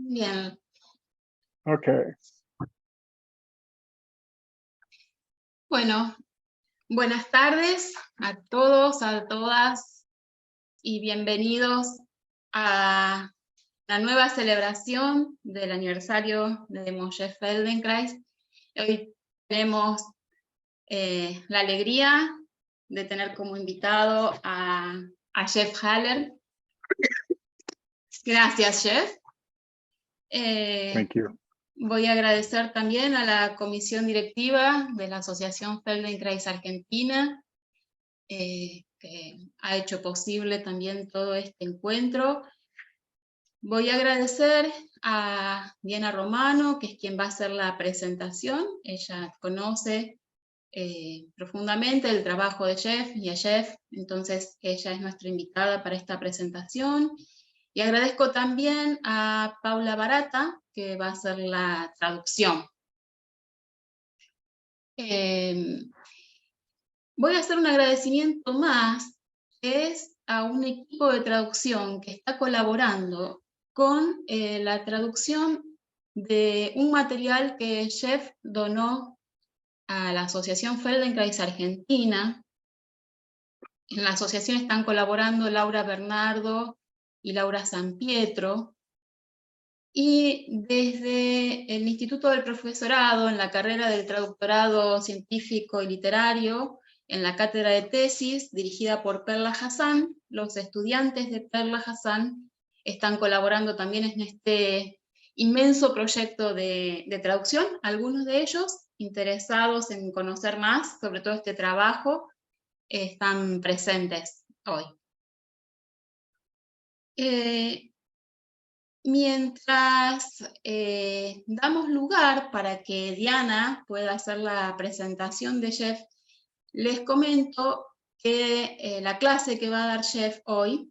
Bien. Okay. Bueno, buenas tardes a todos, a todas, y bienvenidos a la nueva celebración del aniversario de Moshe Feldenkrais. Hoy tenemos la alegría de tener como invitado a Jeff Haller. Gracias, Jeff. Thank you. Voy a agradecer también a la comisión directiva de la Asociación Feldenkrais Argentina, que ha hecho posible también todo este encuentro. Voy a agradecer a Diana Romano, que es quien va a hacer la presentación. Ella conoce profundamente el trabajo de Jeff y a Jeff, entonces ella es nuestra invitada para esta presentación. Y agradezco también a Paula Barata, que va a hacer la traducción. Voy a hacer un agradecimiento más, que es a un equipo de traducción que está colaborando con la traducción de un material que Jeff donó a la Asociación Feldenkrais Argentina. En la asociación están colaborando Laura Bernardo y Laura San Pietro, y desde el Instituto del Profesorado, en la carrera del traductorado científico y literario, en la cátedra de tesis dirigida por Perla Hassan, los estudiantes de Perla Hassan están colaborando también en este inmenso proyecto de traducción. Algunos de ellos, interesados en conocer más sobre todo este trabajo, están presentes hoy. Mientras damos lugar para que Diana pueda hacer la presentación de Jeff, les comento que la clase que va a dar Jeff hoy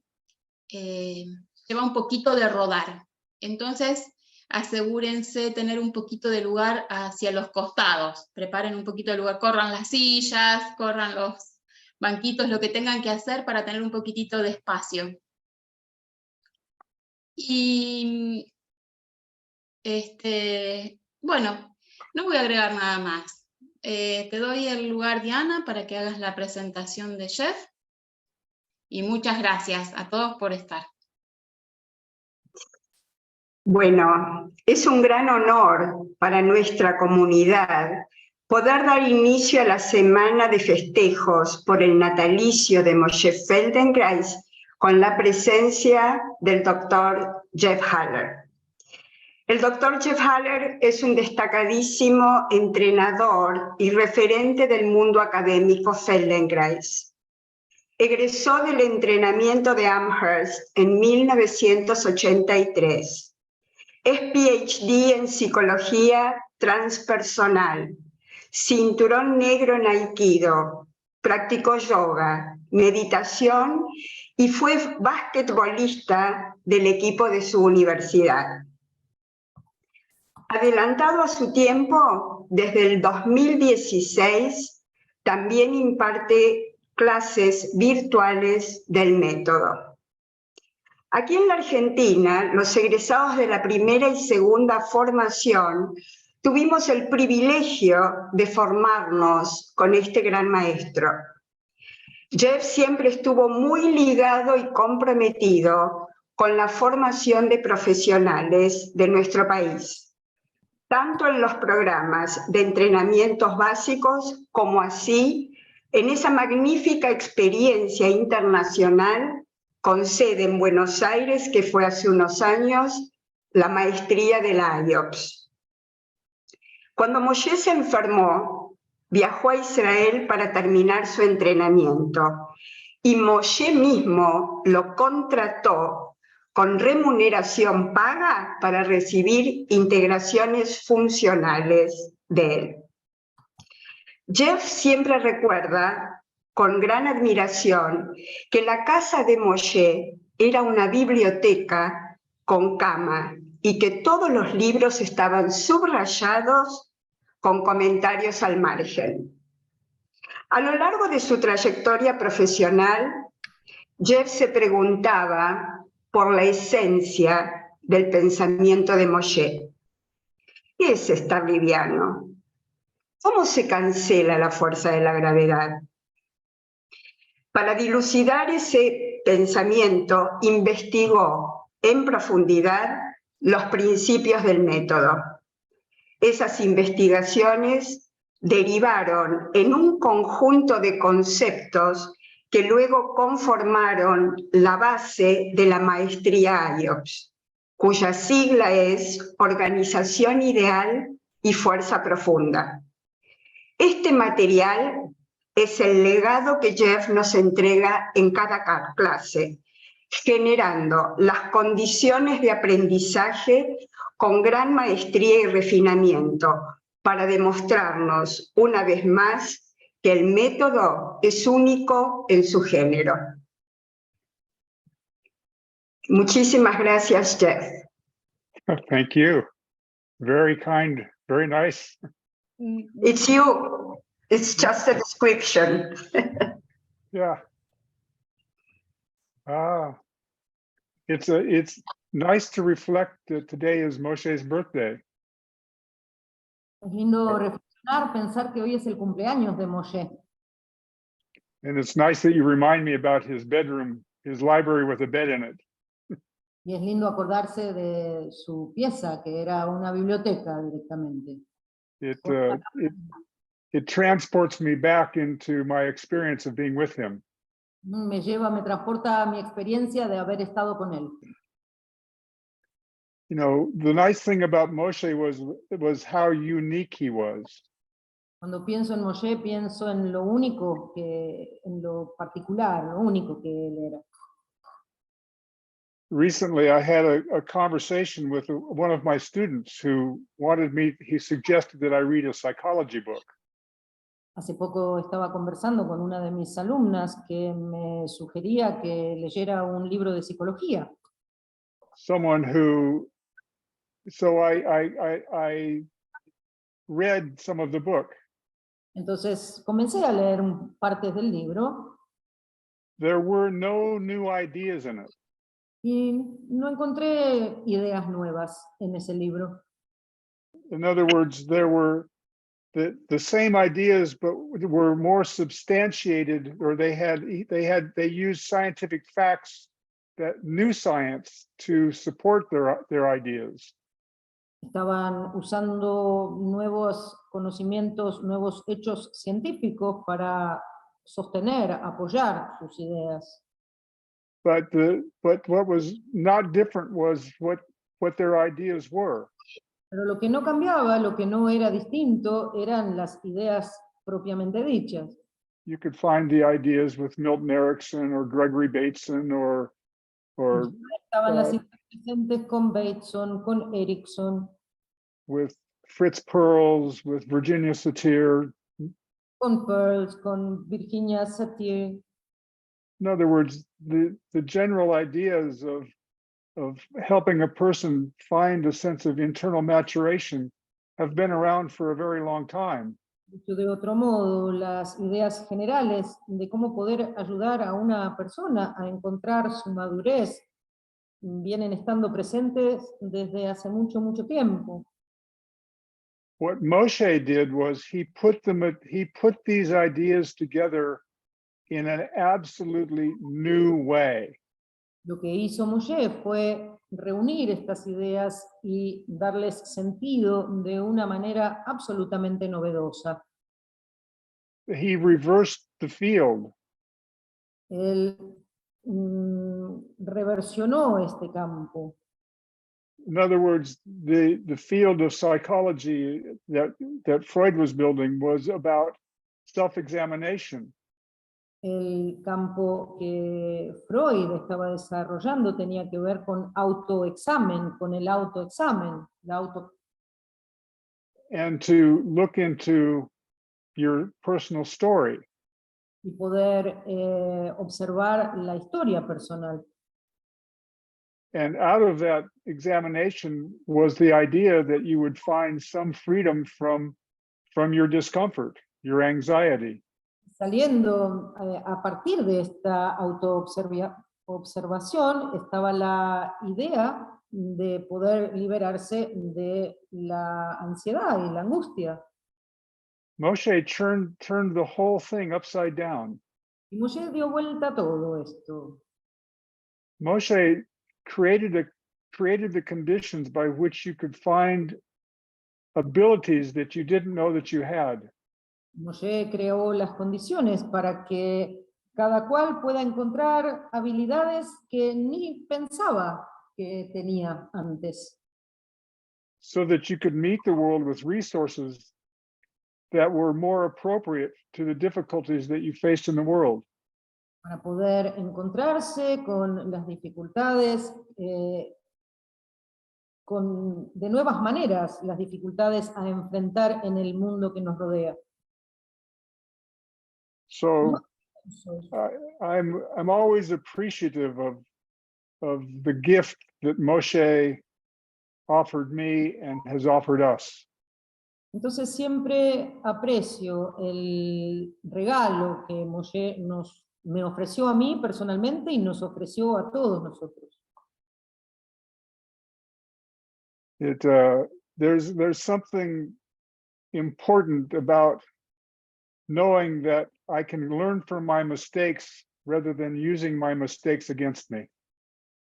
lleva un poquito de rodar. Entonces, asegúrense de tener un poquito de lugar hacia los costados. Preparen un poquito de lugar, corran las sillas, corran los banquitos, lo que tengan que hacer para tener un poquitito de espacio. Y bueno, no voy a agregar nada más. Te doy el lugar, Diana, para que hagas la presentación de Jeff. Y muchas gracias a todos por estar. Bueno, es un gran honor para nuestra comunidad poder dar inicio a la semana de festejos por el natalicio de Moshe Feldenkrais con la presencia del doctor Jeff Haller. El doctor Jeff Haller es un destacadísimo entrenador y referente del mundo académico Feldenkrais. Egresó del entrenamiento de Amherst en 1983. Es PhD en psicología transpersonal, cinturón negro en Aikido, practicó yoga, meditación y fue basquetbolista del equipo de su universidad. Adelantado a su tiempo, desde el 2016 también imparte clases virtuales del método. Aquí en la Argentina, los egresados de la primera y segunda formación tuvimos el privilegio de formarnos con este gran maestro. Jeff siempre estuvo muy ligado y comprometido con la formación de profesionales de nuestro país, tanto en los programas de entrenamientos básicos como así en esa magnífica experiencia internacional con sede en Buenos Aires, que fue hace unos años, la maestría de la IOPS. Cuando Moshe se enfermó, viajó a Israel para terminar su entrenamiento, y Moshe mismo lo contrató con remuneración paga para recibir integraciones funcionales de él. Jeff siempre recuerda con gran admiración que la casa de Moshe era una biblioteca con cama y que todos los libros estaban subrayados con comentarios al margen. A lo largo de su trayectoria profesional, Jeff se preguntaba por la esencia del pensamiento de Moshe. ¿Qué es estar liviano? ¿Cómo se cancela la fuerza de la gravedad? Para dilucidar ese pensamiento, investigó en profundidad los principios del método. Esas investigaciones derivaron en un conjunto de conceptos que luego conformaron la base de la maestría IOPS, cuya sigla es Organización Ideal y Fuerza Profunda. Este material es el legado que Jeff nos entrega en cada clase, generando las condiciones de aprendizaje con gran maestría y refinamiento para demostrarnos una vez más que el método es único en su género. Muchísimas gracias, Jeff. Thank you. Very kind, very nice. It's you. It's just a description. Yeah. It's nice to reflect that today is Moshe's birthday. Es lindo reflexionar, pensar que hoy es el cumpleaños de Moshe. And it's nice that you remind me about his bedroom, his library with a bed in it. Y es lindo acordarse de su pieza, que era una biblioteca directamente. It transports me back into my experience of being with him. Me transporta a mi experiencia de haber estado con él. You know, the nice thing about Moshe was how unique he was. Cuando pienso en Moshe, pienso en lo único, en lo particular, lo único que él era. Recently, I had a conversation with one of my students who he suggested that I read a psychology book. Hace poco estaba conversando con una de mis alumnas que me sugería que leyera un libro de psicología. So I read some of the book. Entonces comencé a leer partes del libro. There were no new ideas in it. Y no encontré ideas nuevas en ese libro. In other words, there were the same ideas, but were more substantiated, or they used scientific facts, that new science, to support their ideas. Estaban usando nuevos conocimientos, nuevos hechos científicos para sostener, apoyar sus ideas. But what was not different was what their ideas were. Pero lo que no cambiaba, lo que no era distinto, eran las ideas propiamente dichas. You could find the ideas with Milton Erickson or Gregory Bateson or Estaban las ideas presentes con Bateson, con Erickson, with Fritz Perls, with Virginia Satir. con Pearls, con Virginia Satir. In other words, the general ideas of helping a person find a sense of internal maturation have been around for a very long time. Dicho de otro modo, las ideas generales de cómo poder ayudar a una persona a encontrar su madurez vienen estando presentes desde hace mucho, mucho tiempo. What Moshe did was he put these ideas together in an absolutely new way. Lo que hizo Moshe fue reunir estas ideas y darles sentido de una manera absolutamente novedosa. He reversed the field. Él reversionó este campo. In other words, the field of psychology that Freud was building was about self-examination. El campo que Freud estaba desarrollando tenía que ver con autoexamen, con el autoexamen, and to look into your personal story. Y poder observar la historia personal. And out of that examination was the idea that you would find some freedom from your discomfort, your anxiety. Saliendo a partir de esta observación estaba la idea de poder liberarse de la ansiedad y la angustia. Moshe turned the whole thing upside down. Y Moshe dio vuelta a todo esto. Moshe created the conditions by which you could find abilities that you didn't know that you had. Moshe creó las condiciones para que cada cual pueda encontrar habilidades que ni pensaba que tenía antes, so that you could meet the world with resources that were more appropriate to the difficulties that you faced in the world. para poder encontrarse con las dificultades, de nuevas maneras, las dificultades a enfrentar en el mundo que nos rodea. So I'm always appreciative of the gift that Moshe offered me and has offered us. Entonces siempre aprecio el regalo que Moshe me ofreció a mí personalmente y nos ofreció a todos nosotros. There's something important about knowing that I can learn from my mistakes rather than using my mistakes against me.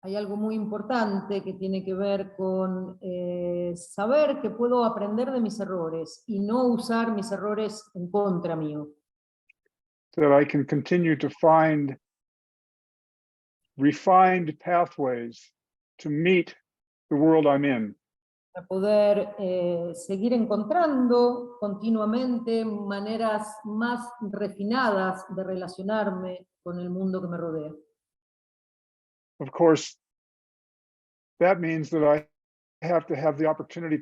Hay algo muy importante que tiene que ver con saber que puedo aprender de mis errores y no usar mis errores en contra mío. That I can continue to find refined pathways to meet the world I'm in. Para poder seguir encontrando continuamente maneras más refinadas de relacionarme con el mundo que me rodea. Of course, that means that I have to have the opportunity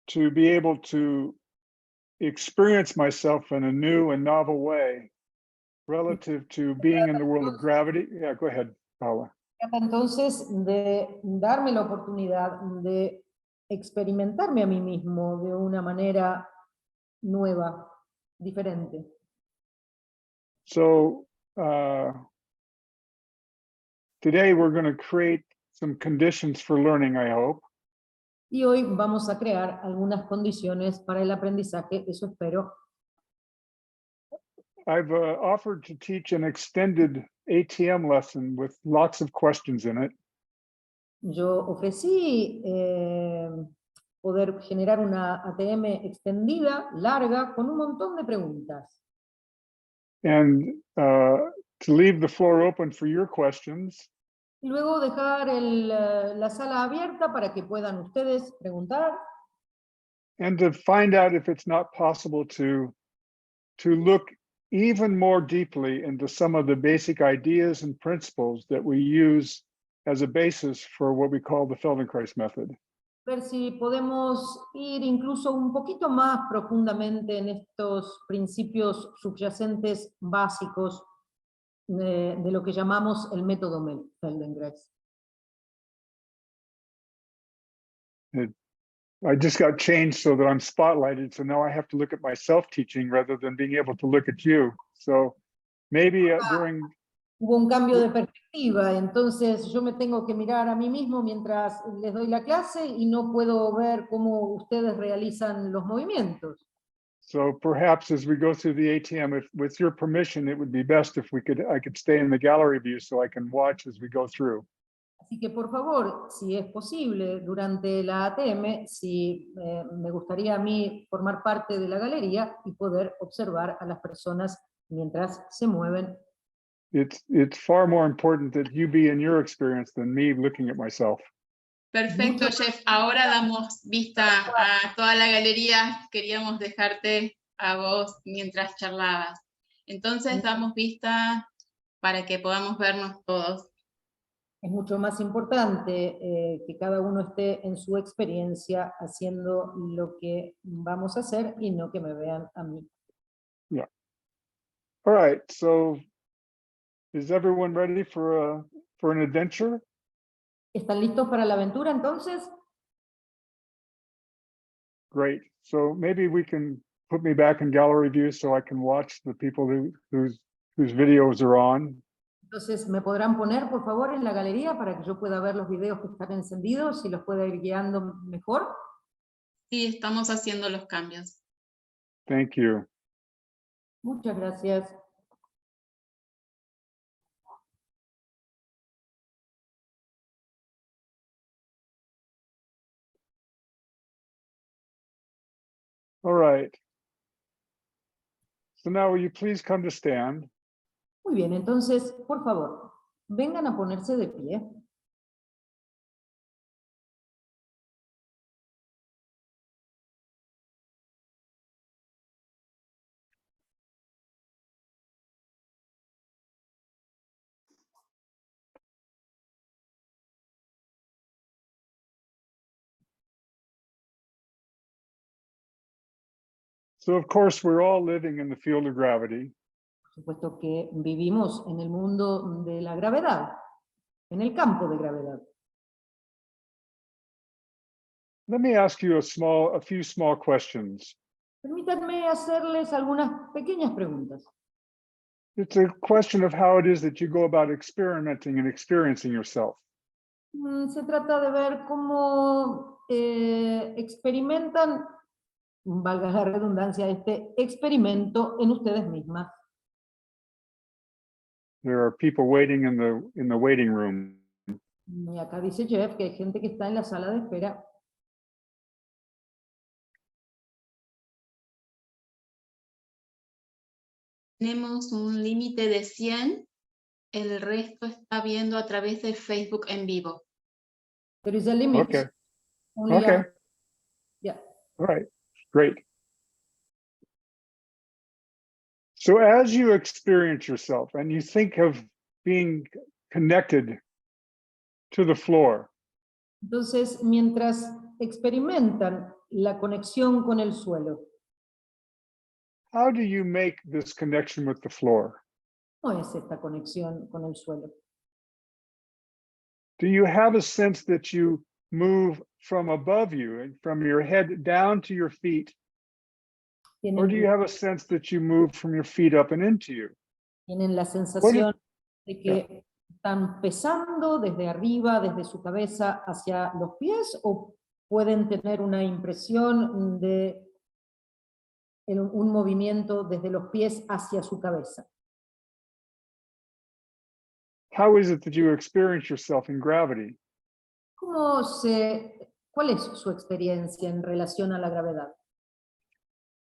to be able to experience myself in a new and novel way relative to being in the world of gravity. Yeah, go ahead, Paula. Entonces, de darme la oportunidad de experimentarme a mí mismo de una manera nueva, diferente. So today we're going to create some conditions for learning, I hope. Y hoy vamos a crear algunas condiciones para el aprendizaje, eso espero. I've offered to teach an extended ATM lesson with lots of questions in it. Yo ofrecí poder generar una ATM extendida, larga, con un montón de preguntas. And to leave the floor open for your questions. Y luego dejar la sala abierta para que puedan ustedes preguntar. And to find out if it's not possible to look even more deeply into some of the basic ideas and principles that we use as a basis for what we call the Feldenkrais method. Ver si podemos ir incluso un poquito más profundamente en estos principios subyacentes básicos de lo que llamamos el método Feldenkrais. I just got changed so that I'm spotlighted, so now I have to look at myself teaching rather than being able to look at you. So maybe during... Hubo un cambio de perspectiva, entonces yo me tengo que mirar a mí mismo mientras les doy la clase y no puedo ver cómo ustedes realizan los movimientos. So perhaps as we go through the ATM, with your permission, it would be best if I could stay in the gallery view so I can watch as we go through. Así que por favor, si es posible, durante la ATM, me gustaría a mí formar parte de la galería y poder observar a las personas mientras se mueven. It's far more important that you be in your experience than me looking at myself. Perfecto, Jeff. Ahora damos vista a toda la galería. Queríamos dejarte a vos mientras charlabas. Entonces damos vista para que podamos vernos todos. Es mucho más importante que cada uno esté en su experiencia haciendo lo que vamos a hacer y no que me vean a mí. Yeah. All right. So, is everyone ready for an adventure? ¿Están listos para la aventura entonces? Great. So maybe we can put me back in gallery view so I can watch the people whose videos are on. Entonces, ¿me podrán poner, por favor, en la galería para que yo pueda ver los videos que están encendidos y los pueda ir guiando mejor? Sí, estamos haciendo los cambios. Thank you. Muchas gracias. All right. So now will you please come to stand? Muy bien, entonces, por favor, vengan a ponerse de pie. So of course, we're all living in the field of gravity. Por supuesto que vivimos en el mundo de la gravedad, en el campo de gravedad. Let me ask you a few small questions. Permítanme hacerles algunas pequeñas preguntas. It's a question of how it is that you go about experimenting and experiencing yourself. Se trata de ver cómo experimentan, valga la redundancia, este experimento en ustedes mismas. There are people waiting in the waiting room. Y acá dice Jeff que hay gente que está en la sala de espera. Tenemos un límite de 100, el resto está viendo a través de Facebook en vivo. There is a limit. Okay. Only Okay. yeah. All right. Great. So as you experience yourself and you think of being connected to the floor, Entonces, mientras experimentan la conexión con el suelo, how do you make this connection with the floor? ¿cómo es esta conexión con el suelo? Do you have a sense that you move from above you and from your head down to your feet? Or do you have a sense that you move from your feet up and into you? ¿Tienen la sensación de que están pesando desde arriba, desde su cabeza hacia los pies? ¿O pueden tener una impresión de un movimiento desde los pies hacia su cabeza? How is it that you experience yourself in gravity? ¿Cuál es su experiencia en relación a la gravedad?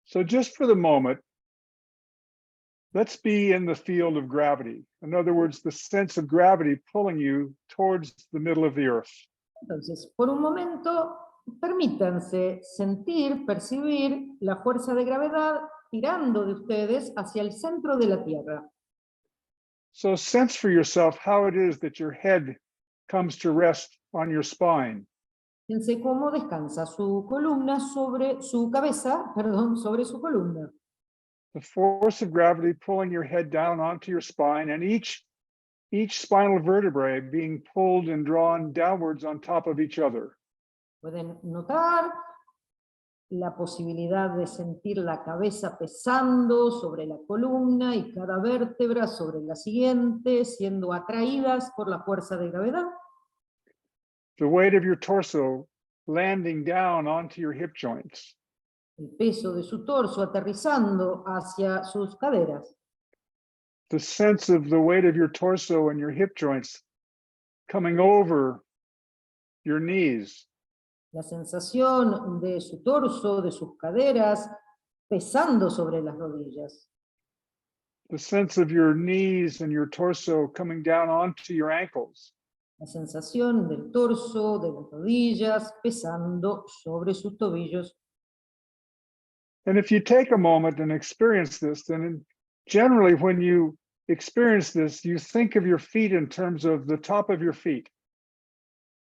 So just for the moment, let's be in the field of gravity. In other words, the sense of gravity pulling you towards the middle of the earth. Entonces, por un momento, permítanse sentir, percibir la fuerza de gravedad tirando de ustedes hacia el centro de la Tierra. So sense for yourself how it is that your head comes to rest on your spine. Fíjense cómo descansa su columna sobre su cabeza, perdón, sobre su columna. The force of gravity pulling your head down onto your spine, and each spinal vertebrae being pulled and drawn downwards on top of each other. Pueden notar la posibilidad de sentir la cabeza pesando sobre la columna y cada vértebra sobre la siguiente, siendo atraídas por la fuerza de gravedad. The weight of your torso landing down onto your hip joints. El peso de su torso aterrizando hacia sus caderas. The sense of the weight of your torso and your hip joints coming over your knees. La sensación de su torso, de sus caderas, pesando sobre las rodillas. The sense of your knees and your torso coming down onto your ankles. La sensación del torso, de las rodillas, pesando sobre sus tobillos. And if you take a moment and experience this, then generally when you experience this, you think of your feet in terms of the top of your feet.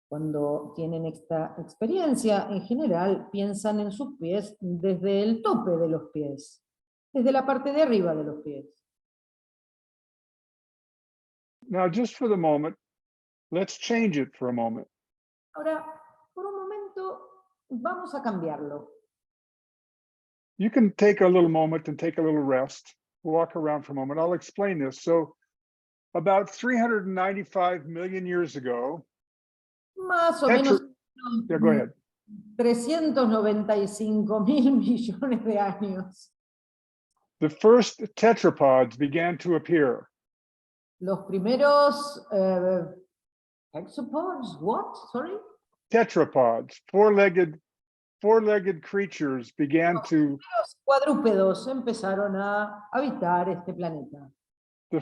Cuando tienen esta experiencia, en general piensan en sus pies desde el tope de los pies, desde la parte de arriba de los pies. Now, just for the moment, let's change it for a moment. Ahora, por un momento, vamos a cambiarlo. You can take a little moment and take a little rest, walk around for a moment. I'll explain this. So about 395 million years ago, Más o menos yeah, go ahead. 395.000 millones de años. The first tetrapods began to appear. Los primeros hexapods, what? Sorry? Tetrapods, four-legged creatures began to. Los cuadrúpedos empezaron a habitar este planeta. The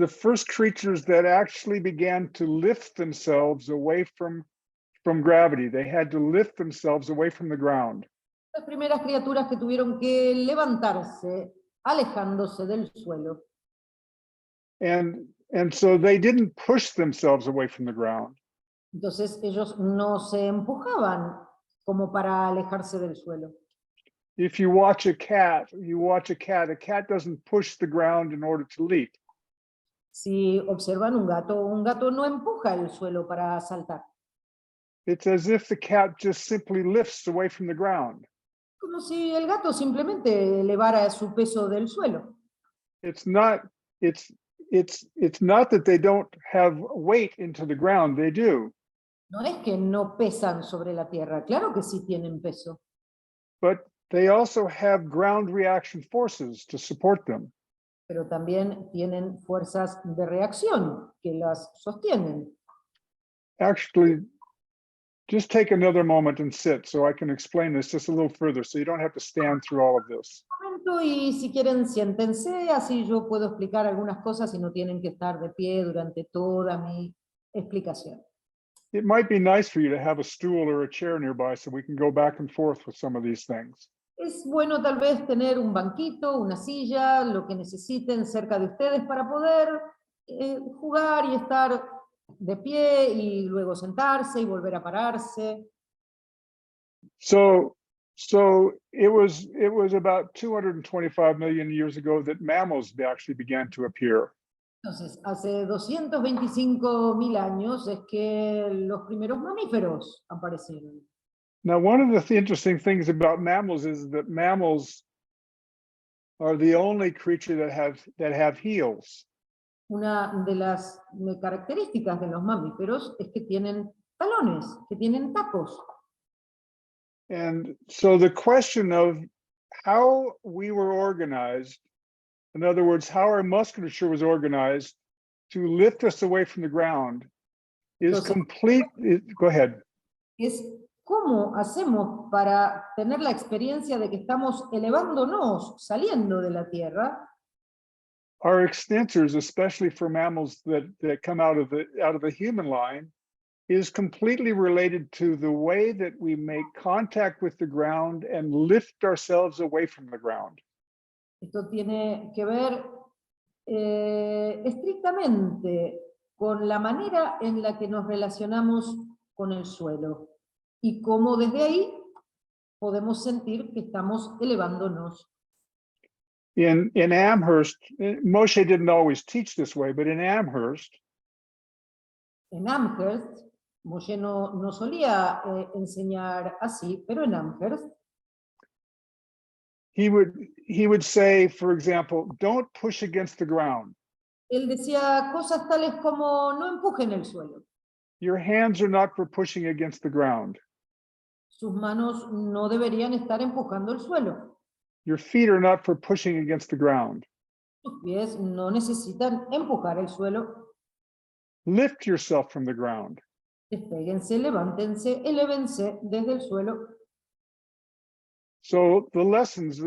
first creatures that actually began to lift themselves away from gravity. They had to lift themselves away from the ground. Las primeras criaturas que tuvieron que levantarse, alejándose del suelo. And so they didn't push themselves away from the ground. Entonces ellos no se empujaban como para alejarse del suelo. If you watch a cat, a cat doesn't push the ground in order to leap. Si observan un gato no empuja el suelo para saltar. It's as if the cat just simply lifts away from the ground. Como si el gato simplemente elevara su peso del suelo. It's not that they don't have weight into the ground, they do. No es que no pesan sobre la tierra, claro que sí tienen peso. But they also have ground reaction forces to support them. Pero también tienen fuerzas de reacción que las sostienen. Actually, just take another moment and sit so I can explain this just a little further so you don't have to stand through all of this. Un momento y si quieren siéntense, así yo puedo explicar algunas cosas y no tienen que estar de pie durante toda mi explicación. It might be nice for you to have a stool or a chair nearby so we can go back and forth with some of these things. Es bueno tal vez tener un banquito, una silla, lo que necesiten cerca de ustedes para poder jugar y estar de pie y luego sentarse y volver a pararse. So it was about 225 million years ago that mammals actually began to appear. Entonces, hace 225.000 años es que los primeros mamíferos aparecieron. Now, one of the interesting things about mammals is that mammals are the only creature that have heels. Una de las características de los mamíferos es que tienen talones, que tienen tacos. And so the question of how we were organized, in other words, how our musculature was organized to lift us away from the ground is complete. Go ahead. Es cómo hacemos para tener la experiencia de que estamos elevándonos, saliendo de la tierra. Our extensors, especially for mammals that come out of the human line, is completely related to the way that we make contact with the ground and lift ourselves away from the ground. Esto tiene que ver estrictamente con la manera en la que nos relacionamos con el suelo y cómo desde ahí podemos sentir que estamos elevándonos. In Amherst, Moshe didn't always teach this way, but in Amherst, en Amherst, Moshe no solía enseñar así, pero en Amherst, he would say, for example, don't push against the ground. Él decía cosas tales como no empujen el suelo. Your hands are not for pushing against the ground. Sus manos no deberían estar empujando el suelo. Your feet are not for pushing against the ground. Sus pies no necesitan empujar el suelo. Lift yourself from the ground. Despéguense, levántense, elévense desde el suelo. So the lessons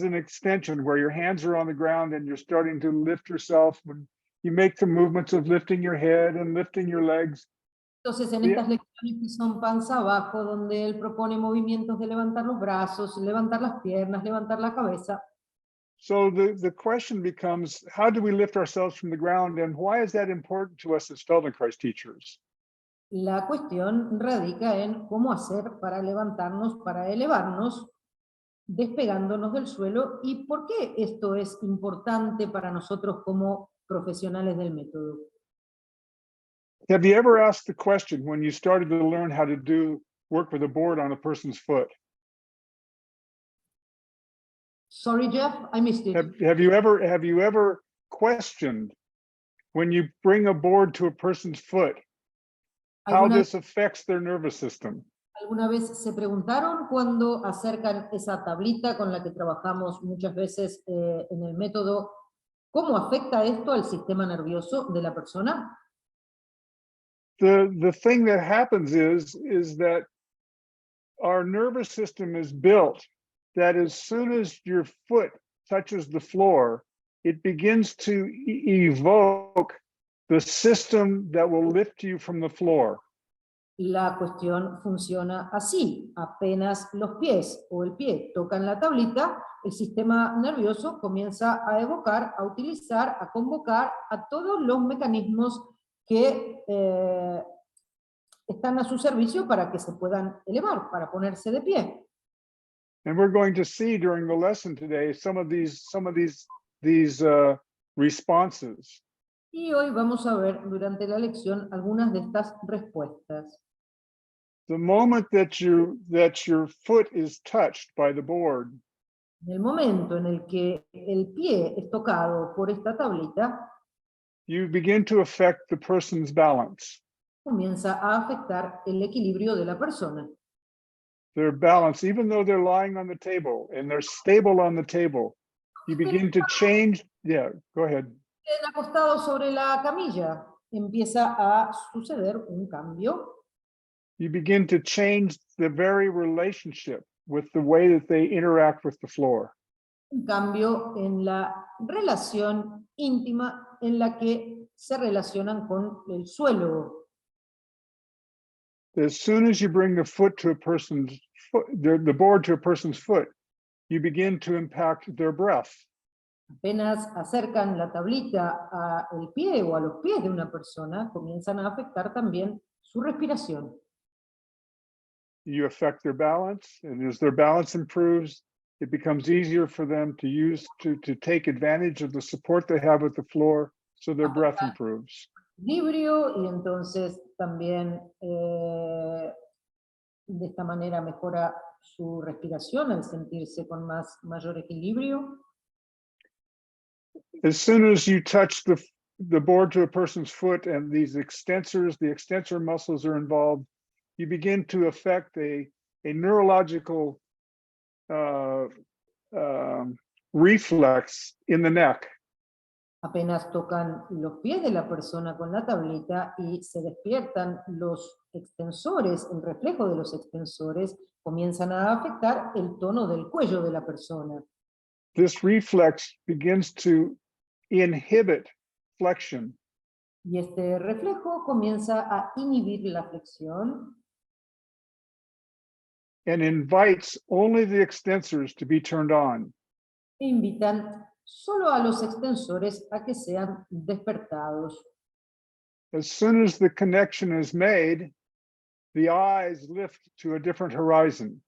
in extension where your hands are on the ground and you're starting to lift yourself, when you make the movements of lifting your head and lifting your legs. Entonces en estas lecciones que son panza abajo, donde él propone movimientos de levantar los brazos, levantar las piernas, levantar la cabeza. So the question becomes, how do we lift ourselves from the ground, and why is that important to us as Feldenkrais teachers? La cuestión radica en cómo hacer para levantarnos, para elevarnos, despegándonos del suelo, y por qué esto es importante para nosotros como profesionales del método. Have you ever asked the question when you started to learn how to work with a board on a person's foot? Sorry, Jeff, I missed it. Have you ever questioned when you bring a board to a person's foot, how ¿Alguna, this affects their nervous system. ¿Alguna vez se preguntaron cuando acercan esa tablita con la que trabajamos muchas veces en el método, cómo afecta esto al sistema nervioso de la persona? The thing that happens is that our nervous system is built that as soon as your foot touches the floor, it begins to evoke the system that will lift you from the floor. La cuestión funciona así. Apenas los pies o el pie tocan la tablita, el sistema nervioso comienza a evocar, a utilizar, a convocar a todos los mecanismos que están a su servicio para que se puedan elevar, para ponerse de pie. And we're going to see during the lesson today some of these responses. Y hoy vamos a ver durante la lección algunas de estas respuestas. The moment that your foot is touched by the board, En el momento en el que el pie es tocado por esta tablita, you begin to affect the person's balance. comienza a afectar el equilibrio de la persona. Their balance, even though they're lying on the table and they're stable on the table, you begin to change. Yeah, go ahead. El acostado sobre la camilla empieza a suceder un cambio. You begin to change the very relationship with the way that they interact with the floor. Un cambio en la relación íntima en la que se relacionan con el suelo. As soon as you bring the foot to a person's foot, the board to a person's foot, you begin to impact their breath. Apenas acercan la tablita al pie o a los pies de una persona, comienzan a afectar también su respiración. You affect their balance, and as their balance improves, it becomes easier for them to take advantage of the support they have with the floor, so their breath improves. Equilibrio, y entonces también de esta manera mejora su respiración al sentirse con mayor equilibrio. As soon as you touch the board to a person's foot and these extensors, the extensor muscles are involved, you begin to affect a neurological reflex in the neck. Apenas tocan los pies de la persona con la tablita y se despiertan los extensores, el reflejo de los extensores, comienzan a afectar el tono del cuello de la persona. This reflex begins to inhibit flexion. Y este reflejo comienza a inhibir la flexión And invites only the extensors to be turned on. e invitan solo a los extensores a que sean despertados. As soon as the connection is made, the eyes lift to a different horizon.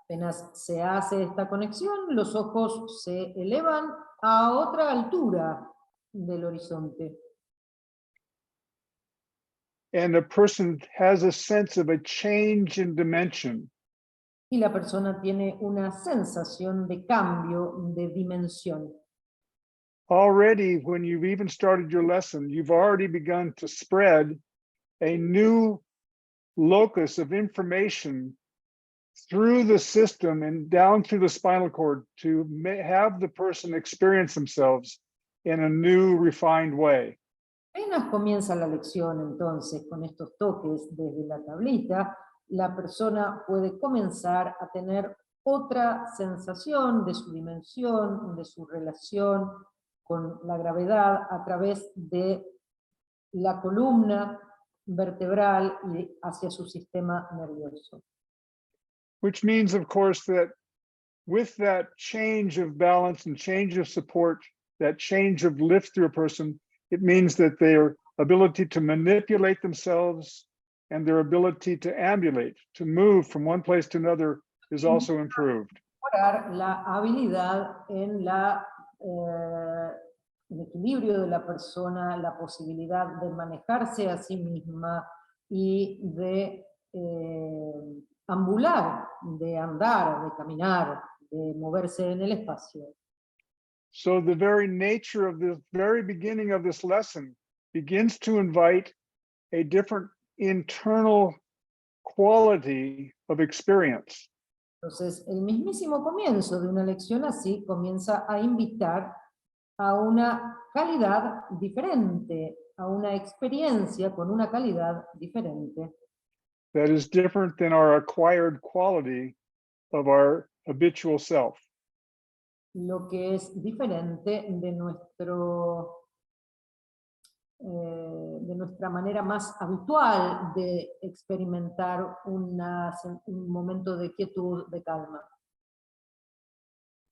Apenas se hace esta conexión, los ojos se elevan a otra altura del horizonte. And a person has a sense of a change in dimension. Y la persona tiene una sensación de cambio de dimensión. Already, when you've even started your lesson, you've already begun to spread a new locus of information through the system and down through the spinal cord to have the person experience themselves in a new, refined way. Apenas comienza la lección, entonces, con estos toques desde la tablita, la persona puede comenzar a tener otra sensación de su dimensión, de su relación con la gravedad a través de la columna vertebral y hacia su sistema nervioso. Which means, of course, that with that change of balance and change of support, that change of lift through a person, it means that their ability to manipulate themselves and their ability to ambulate, to move from one place to another, is also improved. La habilidad en el equilibrio de la persona, la posibilidad de manejarse a sí misma y de ambular, de andar, de caminar, de moverse en el espacio. So the very nature of the very beginning of this lesson begins to invite a different internal quality of experience. Entonces, el mismísimo comienzo de una lección así comienza a invitar a una calidad diferente, a una experiencia con una calidad diferente. That is different than our acquired quality of our habitual self. Lo que es diferente de nuestra manera más habitual de experimentar un momento de quietud, de calma.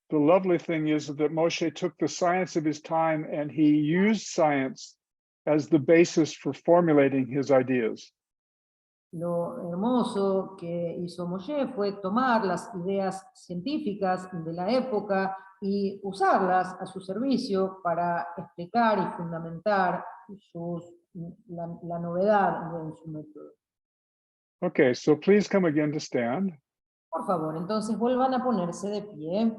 The lovely thing is that Moshe took the science of his time and he used science as the basis for formulating his ideas. Lo hermoso que hizo Moshe fue tomar las ideas científicas de la época y usarlas a su servicio para explicar y fundamentar la novedad en su método. Okay, so please come again to stand. Por favor, entonces vuelvan a ponerse de pie.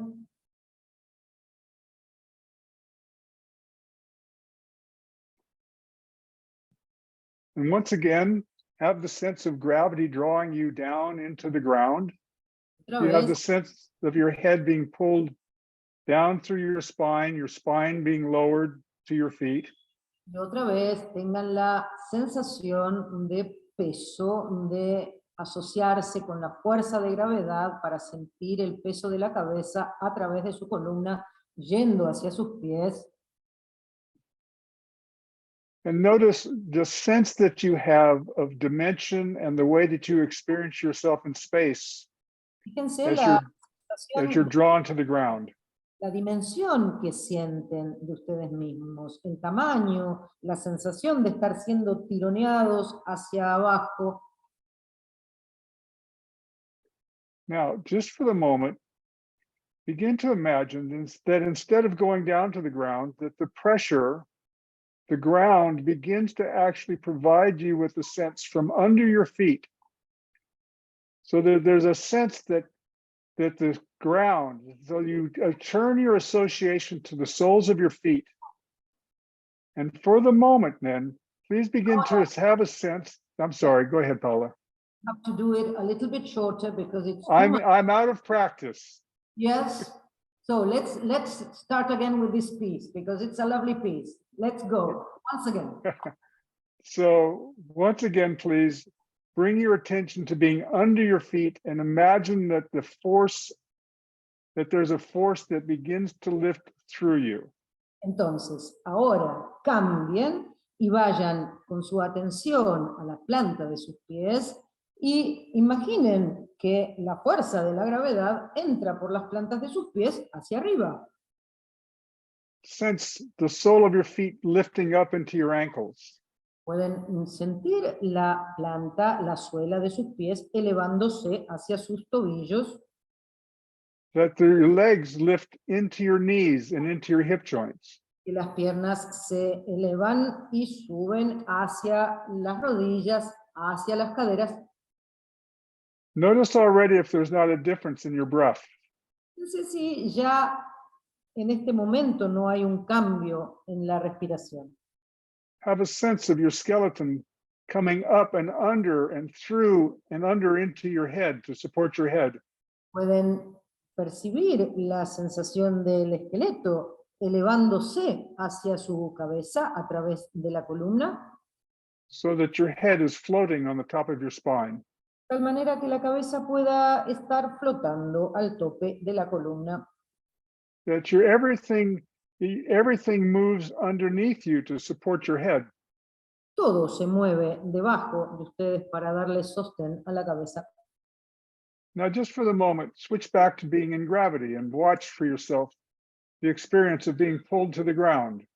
And once again, have the sense of gravity drawing you down into the ground. Otra You have the vez, sense of your head being pulled down through your spine being lowered to your feet. y otra vez tengan la sensación de peso, de asociarse con la fuerza de gravedad para sentir el peso de la cabeza a través de su columna yendo hacia sus pies. And notice the sense that you have of dimension and the way that you experience yourself in space Fíjense as la you're sensación, drawn to the ground. la dimensión que sienten de ustedes mismos, el tamaño, la sensación de estar siendo tironeados hacia abajo. Now, just for the moment, begin to imagine that instead of going down to the ground, that the pressure, the ground begins to actually provide you with a sense from under your feet. So there's a sense that the ground, so you turn your association to the soles of your feet. And for the moment then, please begin to have a sense. I'm sorry, go ahead, Paula. Have to do it a little bit shorter because it's too much. I'm out of practice. Yes. So let's start again with this piece because it's a lovely piece. Let's go once again. So once again, please bring your attention to being under your feet and imagine that there's a force that begins to lift through you. Entonces, ahora cambien y vayan con su atención a la planta de sus pies y imaginen que la fuerza de la gravedad entra por las plantas de sus pies hacia arriba. Sense the sole of your feet lifting up into your ankles. Pueden sentir la planta, la suela de sus pies elevándose hacia sus tobillos. That your legs lift into your knees and into your hip joints. Que las piernas se elevan y suben hacia las rodillas, hacia las caderas. Notice already if there's not a difference in your breath. No sé si ya en este momento no hay un cambio en la respiración. Have a sense of your skeleton coming up and under and through and under into your head to support your head. Pueden percibir la sensación del esqueleto elevándose hacia su cabeza a través de la columna. So that your head is floating on the top of your spine. De tal manera que la cabeza pueda estar flotando al tope de la columna. That everything moves underneath you to support your head. Todo se mueve debajo de ustedes para darle sostén a la cabeza. Now, just for the moment, switch back to being in gravity and watch for yourself the experience of being pulled to the ground.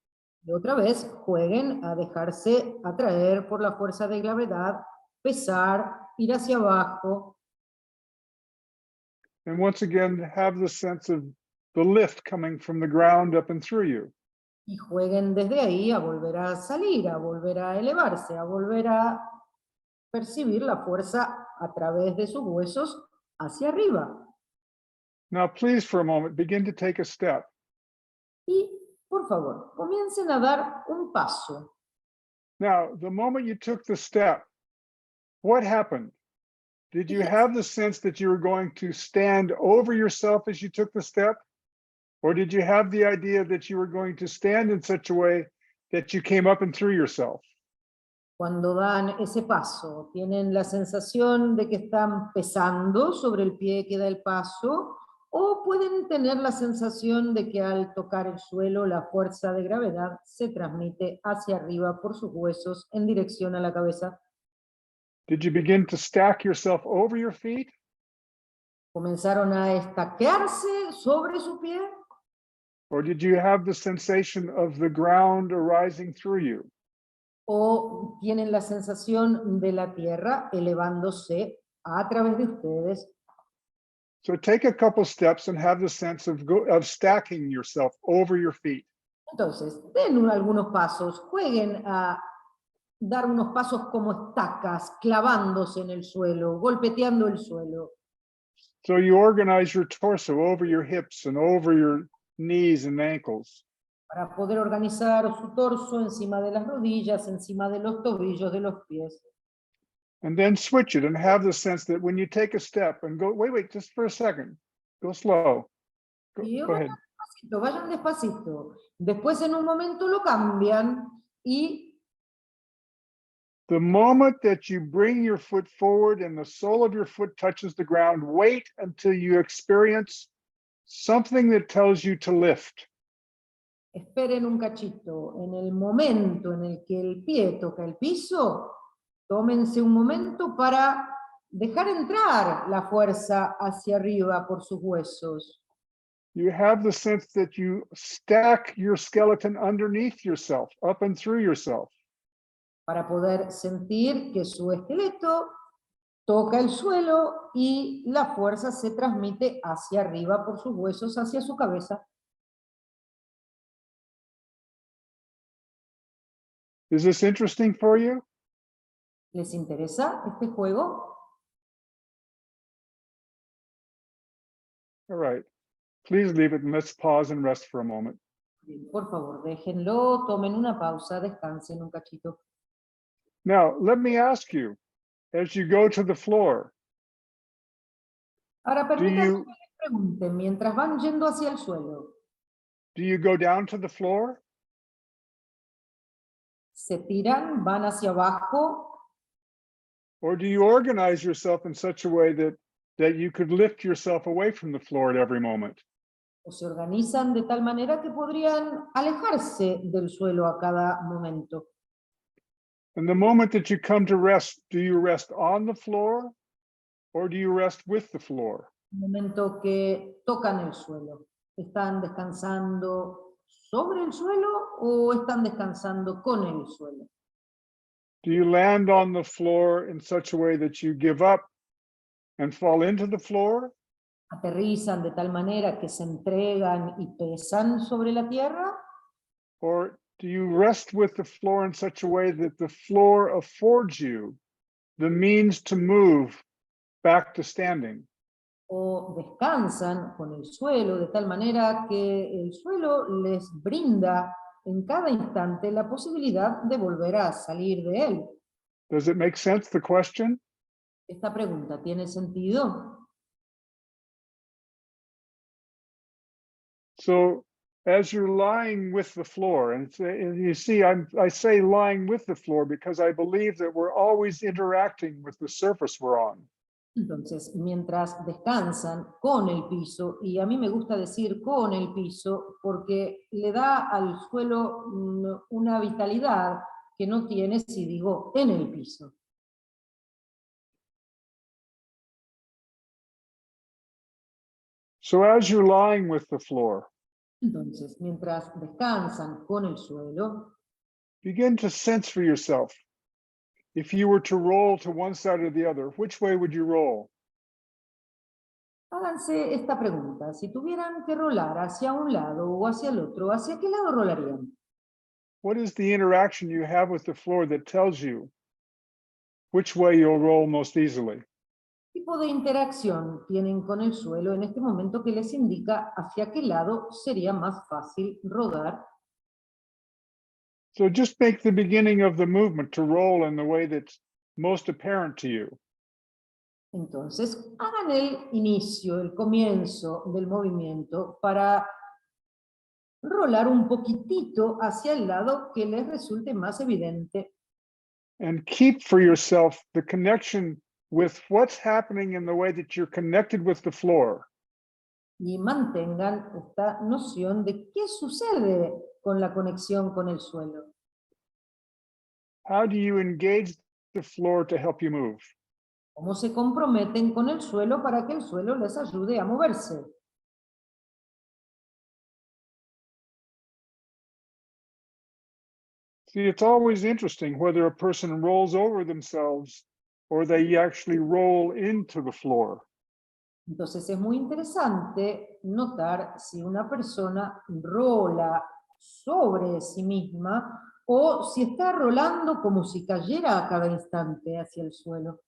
Y otra vez, jueguen a dejarse atraer por la fuerza de gravedad, pesar, ir hacia abajo. And once again, have the sense of the lift coming from the ground up and through you. Y jueguen desde ahí a volver a salir, a volver a elevarse, a volver a percibir la fuerza a través de sus huesos hacia arriba. Now, please, for a moment, begin to take a step. Y, por favor, comiencen a dar un paso. Now, the moment you took the step, what happened? Did you have the sense that you were going to stand over yourself as you took the step? Or did you have the idea that you were going to stand in such a way that you came up and threw yourself? Cuando dan ese paso, ¿tienen la sensación de que están pesando sobre el pie que da el paso? ¿O pueden tener la sensación de que al tocar el suelo la fuerza de gravedad se transmite hacia arriba por sus huesos en dirección a la cabeza? Did you begin to stack yourself over your feet? ¿Comenzaron a estaquearse sobre su pie? Or did you have the sensation of the ground arising through you? ¿O tienen la sensación de la tierra elevándose a través de ustedes? So take a couple steps and have the sense of stacking yourself over your feet. Entonces, den algunos pasos, jueguen a dar unos pasos como estacas, clavándose en el suelo, golpeteando el suelo. So you organize your torso over your hips and over your knees and ankles. Para poder organizar su torso encima de las rodillas, encima de los tobillos, de los pies. And then switch it and have the sense that when you take a step and go, wait, just for a second, go slow. Y Go ahead. vayan despacito. Después en un momento lo cambian y The moment that you bring your foot forward and the sole of your foot touches the ground, wait until you experience something that tells you to lift. esperen un cachito. En el momento en el que el pie toca el piso, tómense un momento para dejar entrar la fuerza hacia arriba por sus huesos. You have the sense that you stack your skeleton underneath yourself, up and through yourself. Para poder sentir que su esqueleto toca el suelo y la fuerza se transmite hacia arriba por sus huesos, hacia su cabeza. Is this interesting for you? ¿Les interesa este juego? All right. Please leave it and let's pause and rest for a moment. Bien, por favor, déjenlo, tomen una pausa, descansen un cachito. Now, let me ask you, as you go to the floor, Ahora permítanme you- que les pregunten, mientras van yendo hacia el suelo, do you go down to the floor? ¿se tiran, van hacia abajo? Or do you organize yourself in such a way that you could lift yourself away from the floor at every moment? ¿O se organizan de tal manera que podrían alejarse del suelo a cada momento? And the moment that you come to rest, do you rest on the floor or do you rest with the floor? El momento que tocan el suelo, ¿están descansando sobre el suelo o están descansando con el suelo? Do you land on the floor in such a way that you give up and fall into the floor? ¿Aterrizan de tal manera que se entregan y pesan sobre la tierra? Or do you rest with the floor in such a way that the floor affords you the means to move back to standing? ¿O descansan con el suelo de tal manera que el suelo les brinda en cada instante la posibilidad de volver a salir de él? Does it make sense, the question? ¿Esta pregunta tiene sentido? So as you're lying with the floor, and you see, I say lying with the floor because I believe that we're always interacting with the surface we're on. Entonces, mientras descansan con el piso, y a mí me gusta decir con el piso, porque le da al suelo una vitalidad que no tiene si digo en el piso. So as you're lying with the floor, Entonces, mientras descansan con el suelo, begin to sense for yourself. If you were to roll to one side or the other, which way would you roll? háganse esta pregunta. Si tuvieran que rolar hacia un lado o hacia el otro, ¿hacia qué lado rolarían? What is the interaction you have with the floor that tells you which way you'll roll most easily? ¿Qué tipo de interacción tienen con el suelo en este momento que les indica hacia qué lado sería más fácil rodar? So just make the beginning of the movement to roll in the way that's most apparent to you. Entonces, hagan el inicio, el comienzo del movimiento para rolar un poquitito hacia el lado que les resulte más evidente. And keep for yourself the connection with what's happening in the way that you're connected with the floor. Y mantengan esta noción de qué sucede con la conexión con el suelo. How do you engage the floor to help you move? Cómo se comprometen con el suelo para que el suelo les ayude a moverse. See, it's always interesting whether a person rolls over themselves or they actually roll into the floor. Entonces es muy interesante notar si una persona rola sobre sí misma o si está rolando como si cayera a cada instante hacia el suelo.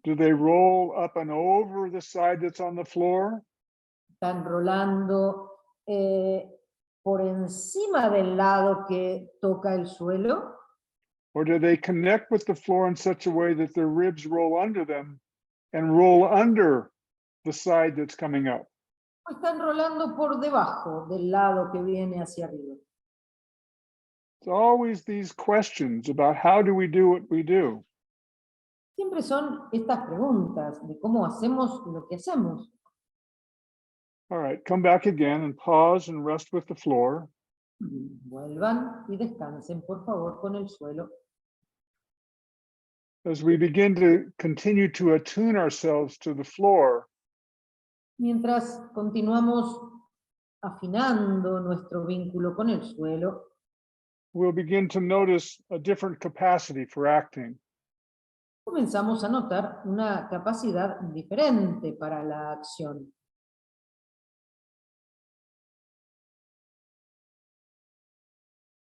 Do they roll up and over the side that's on the floor? Están rolando por encima del lado que toca el suelo, Or do they connect with the floor in such a way that their ribs roll under them and roll under the side that's coming up? o están rolando por debajo del lado que viene hacia arriba. It's always these questions about how do we do what we do. Siempre son estas preguntas de cómo hacemos lo que hacemos. All right, come back again and pause and rest with the floor. Vuelvan y descansen, por favor, con el suelo. As we begin to continue to attune ourselves to the floor, Mientras continuamos afinando nuestro vínculo con el suelo, we'll begin to notice a different capacity for acting. comenzamos a notar una capacidad diferente para la acción.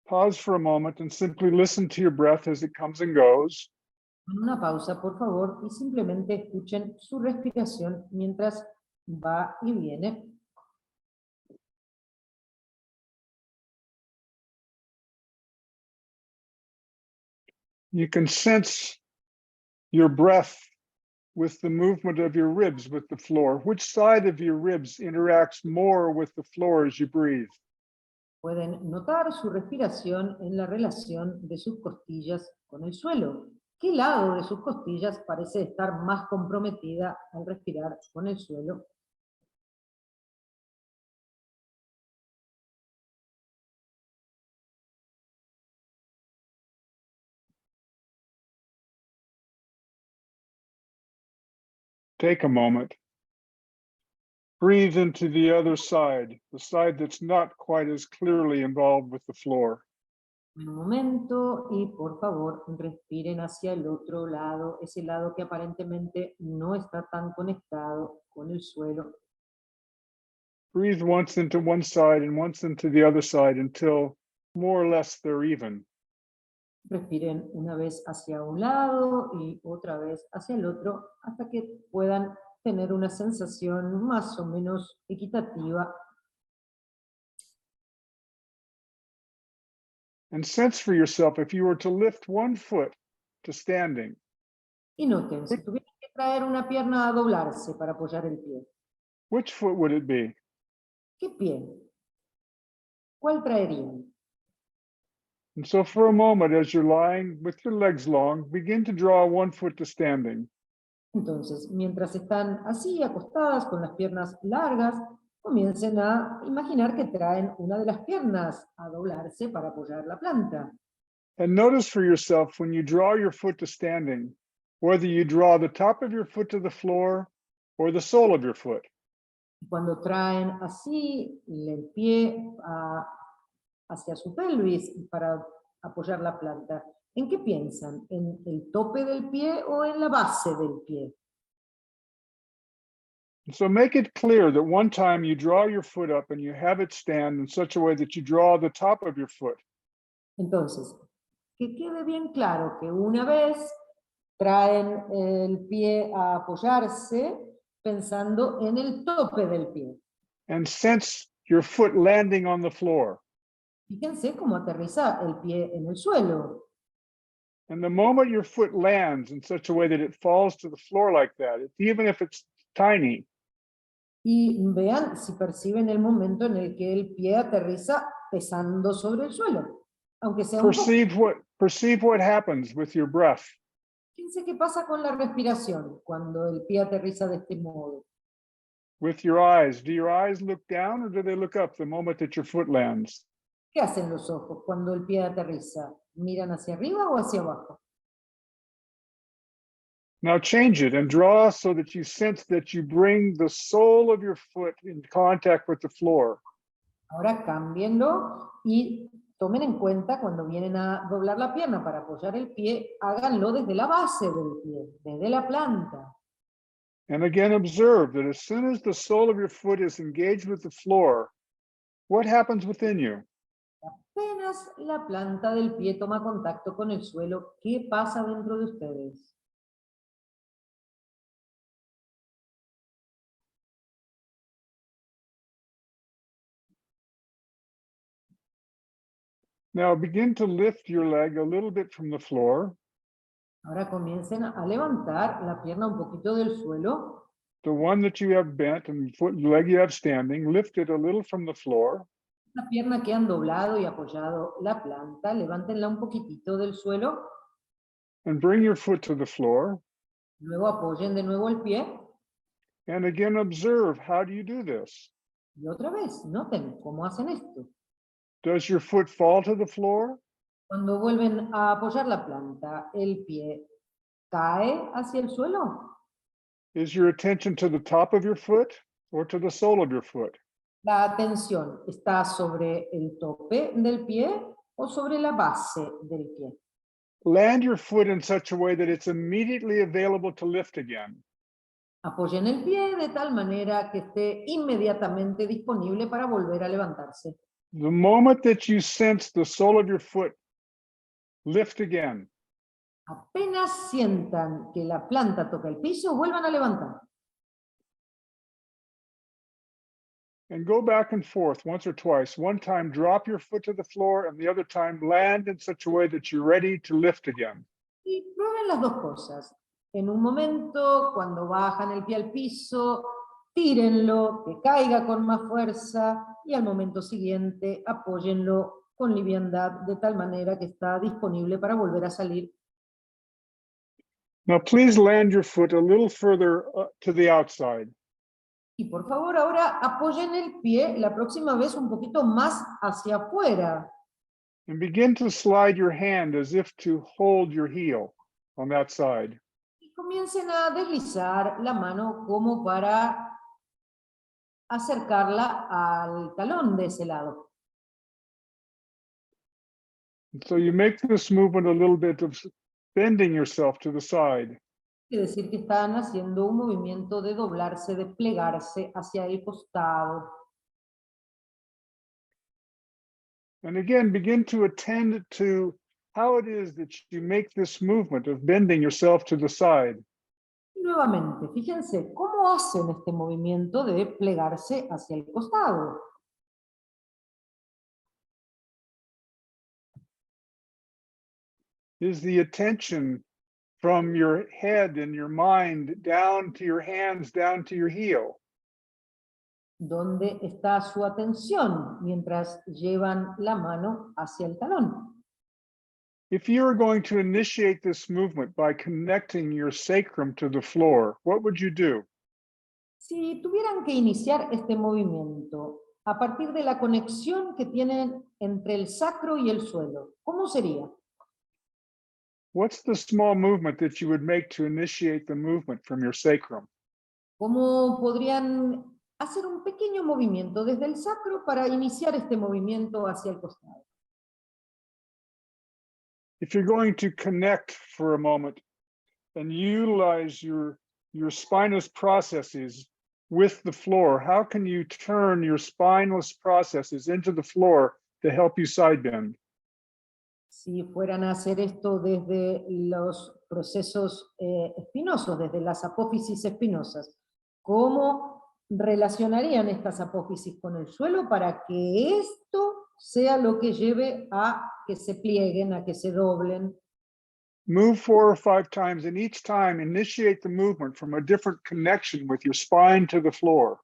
Pause for a moment and simply listen to your breath as it comes and goes. Una pausa, por favor, y simplemente escuchen su respiración mientras va y viene. You can sense your breath with the movement of your ribs with the floor. Which side of your ribs interacts more with the floor as you breathe? Pueden notar su respiración en la relación de sus costillas con el suelo. ¿Qué lado de sus costillas parece estar más comprometida al respirar con el suelo? Take a moment. Breathe into the other side, the side that's not quite as clearly involved with the floor. Un momento y por favor respiren hacia el otro lado, ese lado que aparentemente no está tan conectado con el suelo. Breathe once into one side and once into the other side until more or less they're even. Respiren una vez hacia un lado y otra vez hacia el otro hasta que puedan tener una sensación más o menos equitativa. And sense for yourself if you were to lift one foot to standing, Y noten, si tuvieran que traer una pierna a doblarse para apoyar el pie, which foot would it be? ¿qué pie? ¿Cuál traerían? And so for a moment, as you're lying with your legs long, begin to draw one foot to standing. Entonces, mientras están así, acostadas, con las piernas largas, comiencen a imaginar que traen una de las piernas a doblarse para apoyar la planta. And notice for yourself when you draw your foot to standing, whether you draw the top of your foot to the floor or the sole of your foot. Cuando traen así el pie hacia su pelvis para apoyar la planta, ¿en qué piensan? ¿En el tope del pie o en la base del pie? So make it clear that one time you draw your foot up and you have it stand in such a way that you draw the top of your foot. Entonces, que quede bien claro que una vez traen el pie a apoyarse pensando en el tope del pie. And sense your foot landing on the floor. Fíjense cómo aterriza el pie en el suelo. And the moment your foot lands in such a way that it falls to the floor like that, even if it's tiny, Y vean si perciben el momento en el que el pie aterriza pesando sobre el suelo. Aunque sea un poco. perceive what happens with your breath. Fíjense qué pasa con la respiración cuando el pie aterriza de este modo. With your eyes. Do your eyes look down or do they look up the moment that your foot lands? ¿Qué hacen los ojos cuando el pie aterriza? ¿Miran hacia arriba o hacia abajo? Now change it and draw so that you sense that you bring the sole of your foot in contact with the floor. Ahora cámbienlo y tomen en cuenta cuando vienen a doblar la pierna para apoyar el pie, háganlo desde la base del pie, desde la planta. And again, observe that as soon as the sole of your foot is engaged with the floor, what happens within you? Apenas la planta del pie toma contacto con el suelo, ¿qué pasa dentro de ustedes? Now begin to lift your leg a little bit from the floor. Ahora comiencen a levantar la pierna un poquito del suelo. The one that you have bent and leg you have standing, lift it a little from the floor. La pierna que han doblado y apoyado la planta, levántenla un poquitito del suelo. And bring your foot to the floor. Luego apoyen de nuevo el pie. And again, observe, how do you do this? Y otra vez, noten cómo hacen esto. Does your foot fall to the floor? Cuando vuelven a apoyar la planta, ¿el pie cae hacia el suelo? Is your attention to the top of your foot or to the sole of your foot? ¿La atención está sobre el tope del pie o sobre la base del pie? Land your foot in such a way that it's immediately available to lift again. Apoyen el pie de tal manera que esté inmediatamente disponible para volver a levantarse. The moment that you sense the sole of your foot lift again, Apenas sientan que la planta toca el piso, vuelvan a levantar. and go back and forth once or twice. One time, drop your foot to the floor, and the other time, land in such a way that you're ready to lift again. Y prueben las dos cosas. En un momento, cuando bajan el pie al piso, tírenlo, que caiga con más fuerza, y al momento siguiente, apóyenlo con liviandad, de tal manera que está disponible para volver a salir. Now, please land your foot a little further to the outside. Y por favor, ahora apoyen el pie la próxima vez un poquito más hacia afuera. And begin to slide your hand as if to hold your heel on that side. Y comiencen a deslizar la mano como para acercarla al talón de ese lado. And so you make this movement a little bit of bending yourself to the side. Quiere decir que están haciendo un movimiento de doblarse, de plegarse hacia el costado. And again, begin to attend to how it is that you make this movement of bending yourself to the side. Y nuevamente, fíjense cómo hacen este movimiento de plegarse hacia el costado. Is the attention from your head and your mind down to your hands, down to your heel? ¿Dónde está su atención mientras llevan la mano hacia el talón? If you were going to initiate this movement by connecting your sacrum to the floor, what would you do? Si tuvieran que iniciar este movimiento a partir de la conexión que tienen entre el sacro y el suelo, ¿cómo sería? What's the small movement that you would make to initiate the movement from your sacrum? ¿Cómo podrían hacer un pequeño movimiento desde el sacro para iniciar este movimiento hacia el costado? If you're going to connect for a moment and utilize your spinous processes with the floor, how can you turn your spinous processes into the floor to help you side bend? Si fueran a hacer esto desde los procesos espinosos, desde las apófisis espinosas, ¿cómo relacionarían estas apófisis con el suelo para que esto sea lo que lleve a que se plieguen, a que se doblen. Move 4 or 5 times, and each time initiate the movement from a different connection with your spine to the floor.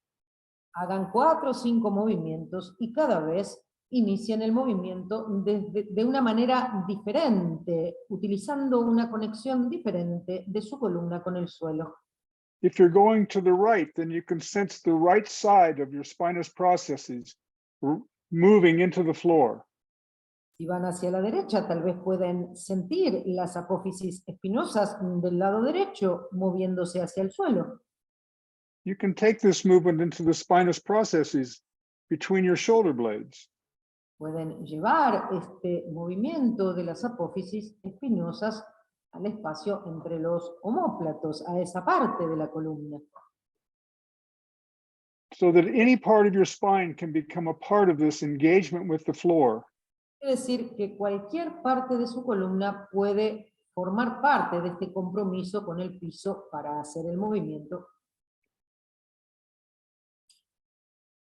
Hagan 4 o 5 movimientos y cada vez inician el movimiento de una manera diferente, utilizando una conexión diferente de su columna con el suelo. If you're going to the right, then you can sense the right side of your spinous processes moving into the floor. Si van hacia la derecha, tal vez pueden sentir las apófisis espinosas del lado derecho moviéndose hacia el suelo. You can take this movement into the spinous processes between your shoulder blades. Pueden llevar este movimiento de las apófisis espinosas al espacio entre los omóplatos, a esa parte de la columna. So that any part of your spine can become a part of this engagement with the floor. Es decir, que cualquier parte de su columna puede formar parte de este compromiso con el piso para hacer el movimiento.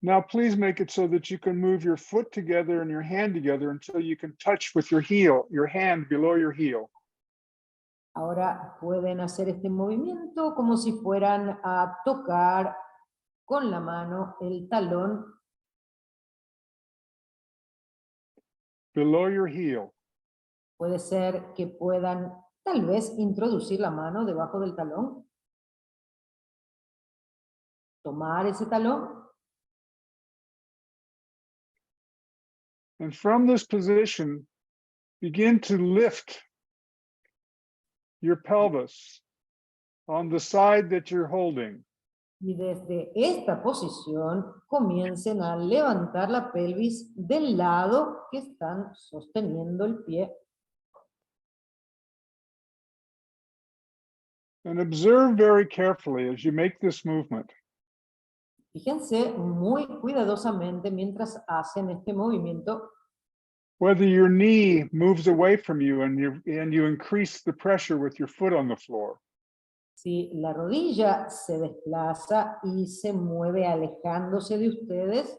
Now, please make it so that you can move your foot together and your hand together until you can touch with your heel, your hand below your heel. Ahora pueden hacer este movimiento como si fueran a tocar con la mano el talón Below your heel. Puede ser que puedan tal vez introducir la mano debajo del talón, tomar ese talón, And from this position, begin to lift your pelvis on the side that you're holding. y desde esta posición comiencen a levantar la pelvis del lado que están sosteniendo el pie. And observe very carefully as you make this movement. Fíjense muy cuidadosamente mientras hacen este movimiento, Whether your knee moves away from you and you increase the pressure with your foot on the floor. si la rodilla se desplaza y se mueve alejándose de ustedes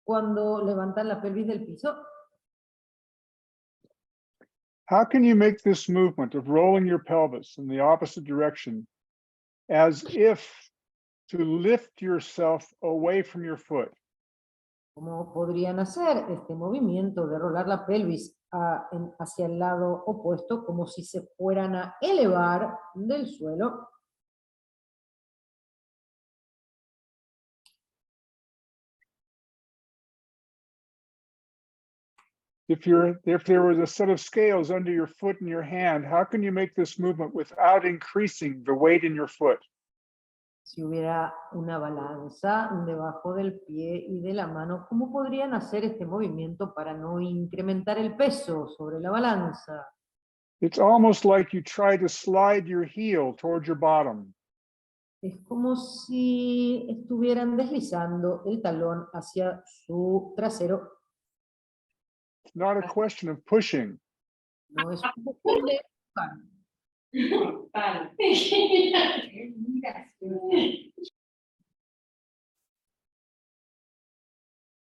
cuando levantan la pelvis del piso. How can you make this movement of rolling your pelvis in the opposite direction as if to lift yourself away from your foot? ¿Cómo podrían hacer este movimiento de rolar la pelvis hacia el lado opuesto, como si se fueran a elevar del suelo? If there was a set of scales under your foot and your hand, how can you make this movement without increasing the weight in your foot? Si hubiera una balanza debajo del pie y de la mano, ¿cómo podrían hacer este movimiento para no incrementar el peso sobre la balanza? It's almost like you try to slide your heel toward your bottom. Es como si estuvieran deslizando el talón hacia su trasero. It's not a question of pushing. No es una cuestión de empujar.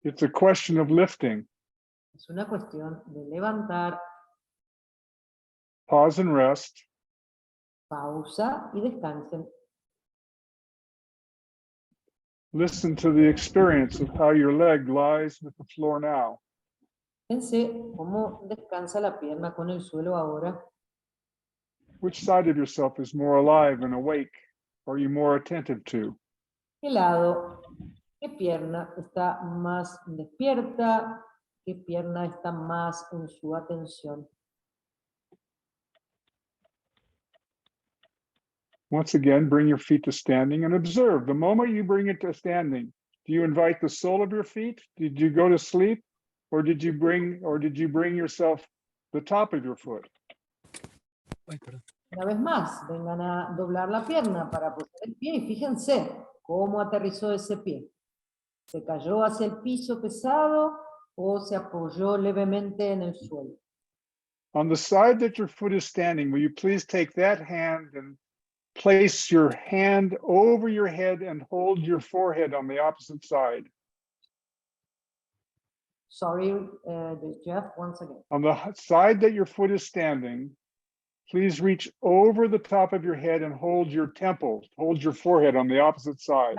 It's a question of lifting. Es una cuestión de levantar, Pause and rest. pausa y descansen. Listen to the experience of how your leg lies with the floor now. Fíjense cómo descansa la pierna con el suelo ahora. Which side of yourself is more alive and awake? Or are you more attentive to? ¿Qué lado, qué pierna está más despierta? ¿Qué pierna está más en su atención? Once again, bring your feet to standing and observe. The moment you bring it to standing, do you invite the sole of your feet? Did you go to sleep? Or did you bring yourself the top of your foot? Una vez más, vengan a doblar la pierna para apoyar el pie y fíjense cómo aterrizó ese pie. ¿Se cayó hacia el piso pesado o se apoyó levemente en el suelo? On the side that your foot is standing, will you please take that hand and place your hand over your head and hold your forehead on the opposite side? Sorry, Jeff, once again. On the side that your foot is standing, please reach over the top of your head and hold your temple, hold your forehead on the opposite side.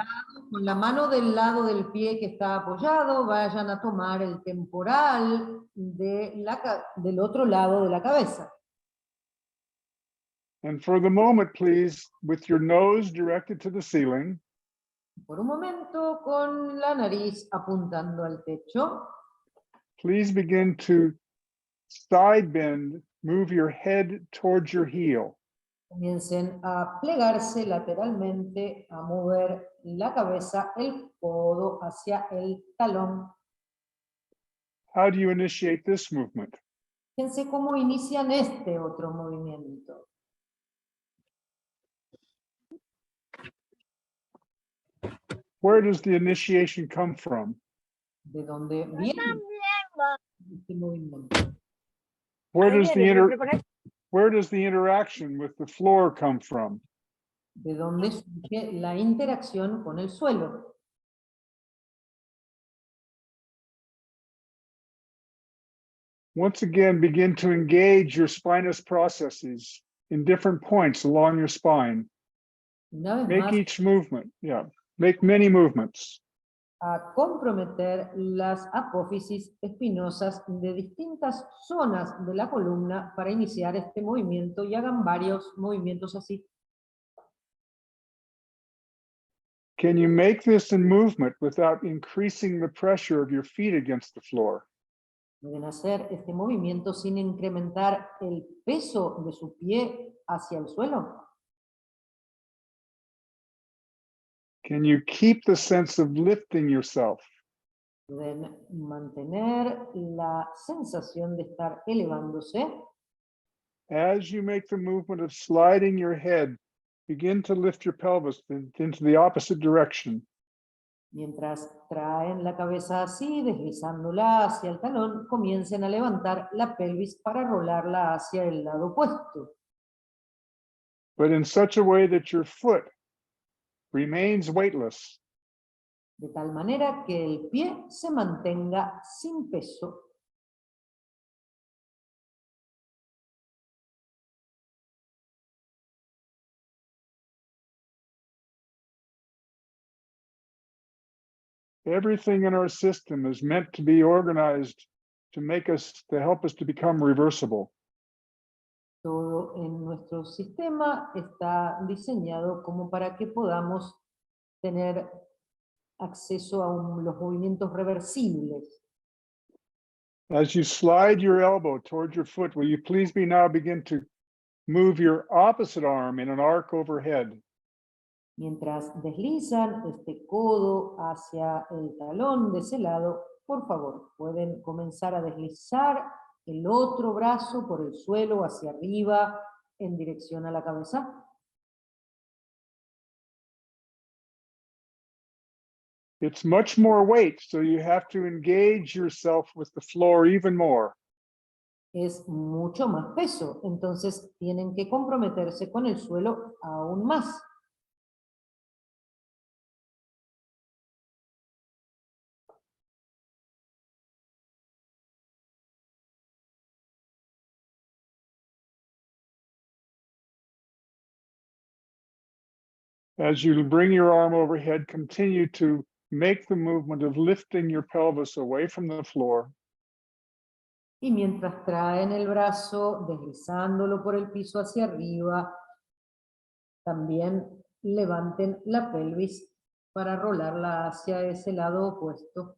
Con la mano del lado del pie que está apoyado, vayan a tomar el temporal del otro lado de la cabeza. And for the moment, please, with your nose directed to the ceiling, Por un momento, con la nariz apuntando al techo, please begin to side bend, move your head towards your heel. comiencen a plegarse lateralmente, a mover la cabeza, el codo hacia el talón. How do you initiate this movement? Fíjense cómo inician este otro movimiento. Where does the initiation come from? ¿De dónde viene este movimiento? Where does the interaction with the floor come from? ¿De dónde surge la interacción con el suelo? Once again, begin to engage your spinous processes in different points along your spine. Una vez Make más, each movement, make many movements. a comprometer las apófisis espinosas de distintas zonas de la columna para iniciar este movimiento y hagan varios movimientos así. Can you make this in movement without increasing the pressure of your feet against the floor? Pueden hacer este movimiento sin incrementar el peso de su pie hacia el suelo. Can you keep the sense of lifting yourself? Pueden mantener la sensación de estar elevándose. As you make the movement of sliding your head, begin to lift your pelvis into the opposite direction. Mientras traen la cabeza así, deslizándola hacia el talón, comiencen a levantar la pelvis para rolarla hacia el lado opuesto. But in such a way that your foot remains weightless. De tal manera que el pie se mantenga sin peso. Everything in our system is meant to be organized to help us to become reversible. Todo en nuestro sistema está diseñado como para que podamos tener acceso a los movimientos reversibles. As you slide your elbow toward your foot, will you please begin to move your opposite arm in an arc overhead? Mientras deslizan este codo hacia el talón de ese lado, por favor, pueden comenzar a deslizar el otro brazo por el suelo hacia arriba en dirección a la cabeza. It's much more weight, so you have to engage yourself with the floor even more. Es mucho más peso, entonces tienen que comprometerse con el suelo aún más. As you bring your arm overhead, continue to make the movement of lifting your pelvis away from the floor. Y mientras traen el brazo, deslizándolo por el piso hacia arriba, también levanten la pelvis para rolarla hacia ese lado opuesto.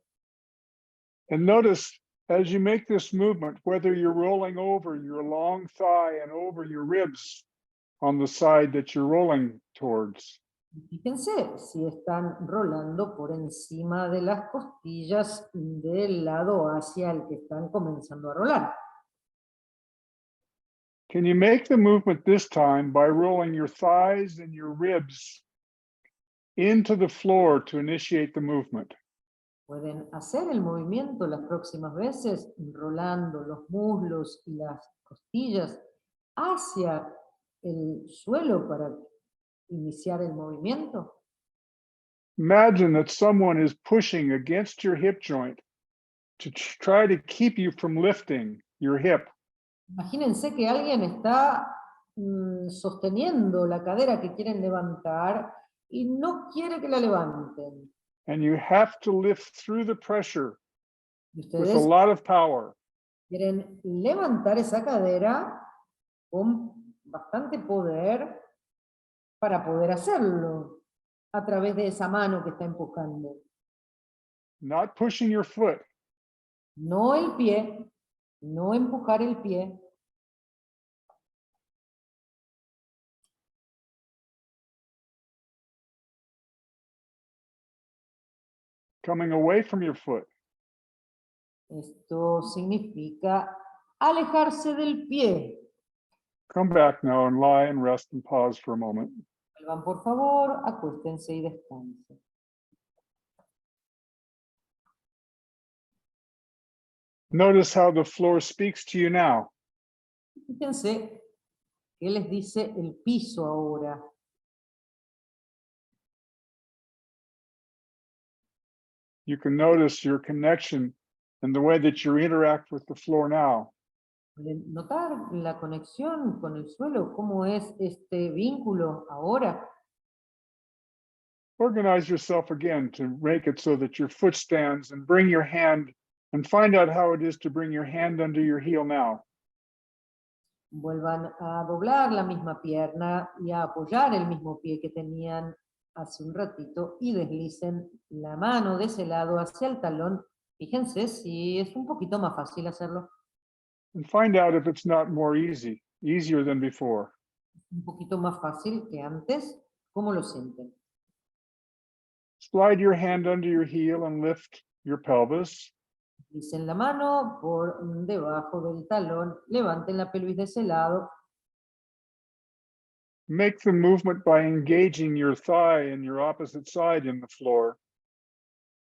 And notice, as you make this movement, whether you're rolling over your long thigh and over your ribs on the side that you're rolling towards. Fíjense si están rolando por encima de las costillas del lado hacia el que están comenzando a rolar. Can you make the movement this time by rolling your thighs and your ribs into the floor to initiate the movement? Pueden hacer el movimiento las próximas veces rolando los muslos y las costillas hacia el suelo para iniciar el movimiento. Imagine that someone is pushing against your hip joint to try to keep you from lifting your hip. Imagínense que alguien está sosteniendo la cadera que quieren levantar y no quiere que la levanten. And you have to lift through the pressure Y with a ustedes lot of power. quieren levantar esa cadera con bastante poder para poder hacerlo a través de esa mano que está empujando. Not pushing your foot, No el pie, no empujar el pie. coming away from your foot. Esto significa alejarse del pie. Come back now and lie and rest and pause for a moment. Vuelvan por favor, acuéstense y descansen. Notice how the floor speaks to you now. Fíjense qué les dice el piso ahora. You can notice your connection and the way that you interact with the floor now. ¿Pueden notar la conexión con el suelo? ¿Cómo es este vínculo ahora? Organize yourself again to make it so that your foot stands, and bring your hand and find out how it is to bring your hand under your heel now. Vuelvan a doblar la misma pierna y a apoyar el mismo pie que tenían hace un ratito y deslicen la mano de ese lado hacia el talón. Fíjense si es un poquito más fácil hacerlo. And find out if it's not more easier than before. Un poquito más fácil que antes. ¿Cómo lo sienten? Slide your hand under your heel and lift your pelvis. Deslicen la mano por debajo del talón, levanten la pelvis de ese lado. Make the movement by engaging your thigh and your opposite side in the floor.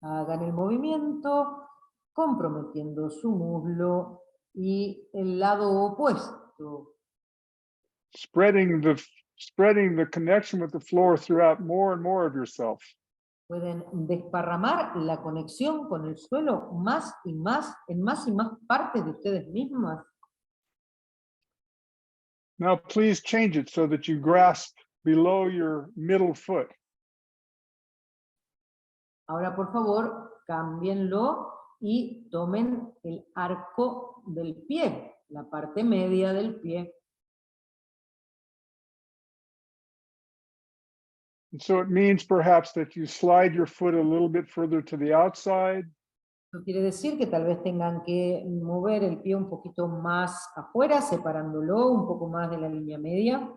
Hagan el movimiento comprometiendo su muslo y el lado opuesto. Spreading the connection with the floor throughout more and more of yourself. Pueden desparramar la conexión con el suelo más y más, en más y más partes de ustedes mismas. Now please change it so that you grasp below your middle foot. Ahora, por favor, cámbienlo y tomen el arco del pie, la parte media del pie. And so it means perhaps that you slide your foot a little bit further to the outside. Esto quiere decir que tal vez tengan que mover el pie un poquito más afuera, separándolo un poco más de la línea media.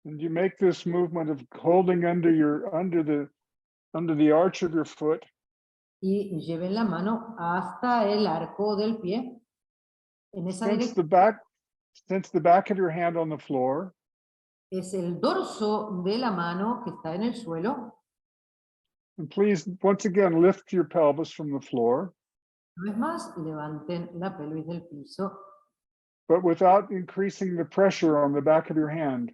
And you make this movement of holding under the arch of your foot. Y lleven la mano hasta el arco del pie. En esa Sense dirección the back of your hand on the floor. es el dorso de la mano que está en el suelo. And please, once again, lift your pelvis from the floor, Una vez más, levanten la pelvis del piso, but without increasing the pressure on the back of your hand.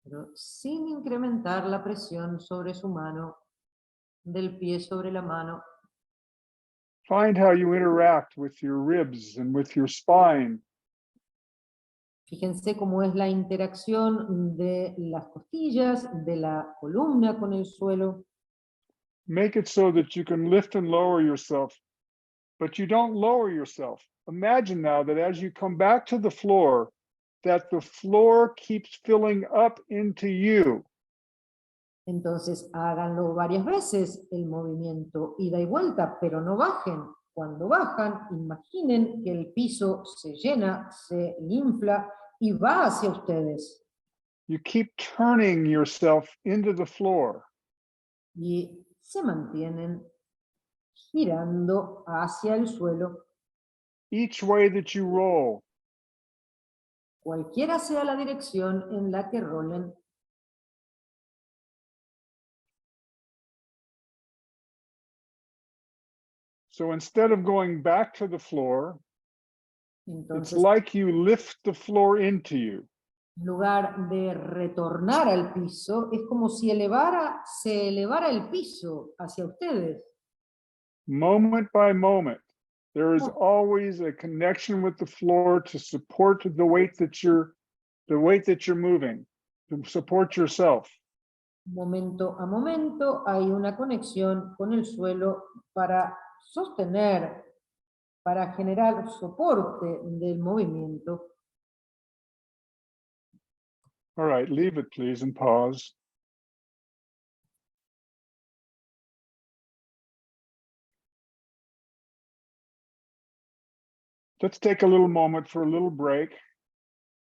pero sin incrementar la presión sobre su mano, del pie sobre la mano. Find how you interact with your ribs and with your spine. Fíjense cómo es la interacción de las costillas, de la columna con el suelo. Make it so that you can lift and lower yourself, but you don't lower yourself. Imagine now that as you come back to the floor, that the floor keeps filling up into you. Entonces háganlo varias veces, el movimiento ida y vuelta, pero no bajen. Cuando bajan, imaginen que el piso se llena, se infla y va hacia ustedes. You keep turning yourself into the floor. Y se mantienen girando hacia el suelo. Each way that you roll, Cualquiera sea la dirección en la que rolen. so instead of going back to the floor, it's Entonces, like you lift the floor into you. en lugar de retornar al piso, es como si se elevara el piso hacia ustedes. moment by moment. There is always a connection with the floor to support the weight that you're moving, to support yourself. Momento a momento hay una conexión con el suelo para sostener, para generar soporte del movimiento. All right, leave it, please, and pause. Let's take a little moment for a little break.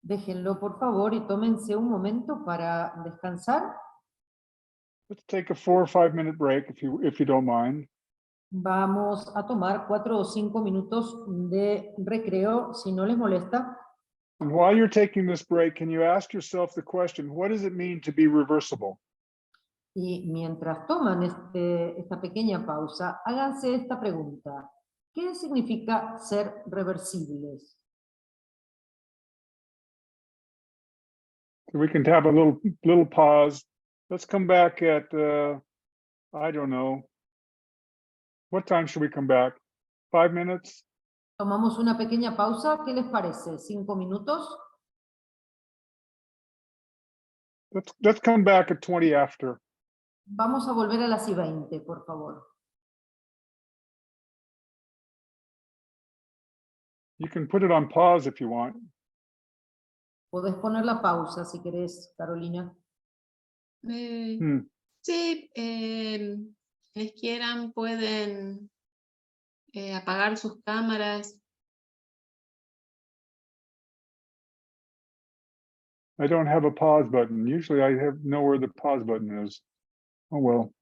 Déjenlo por favor y tómense un momento para descansar. Let's take a 4 or 5 minute break if you don't mind. Vamos a tomar 4 o 5 minutos de recreo, si no les molesta. And while you're taking this break, can you ask yourself the question, what does it mean to be reversible? Y mientras toman esta pequeña pausa, háganse esta pregunta. ¿Qué significa ser reversibles? So we can have a little pause. Let's come back at, I don't know. What time should we come back? 5 minutes? Tomamos una pequeña pausa. ¿Qué les parece? ¿5 minutos? Let's come back at 20 after. Vamos a volver a las y 20, por favor. You can put it on pause if you want. Podés poner la pausa si querés, Carolina. Sí, quienes quieran pueden apagar sus cámaras. I don't have a pause button. Usually I know where the pause button is. Oh, well.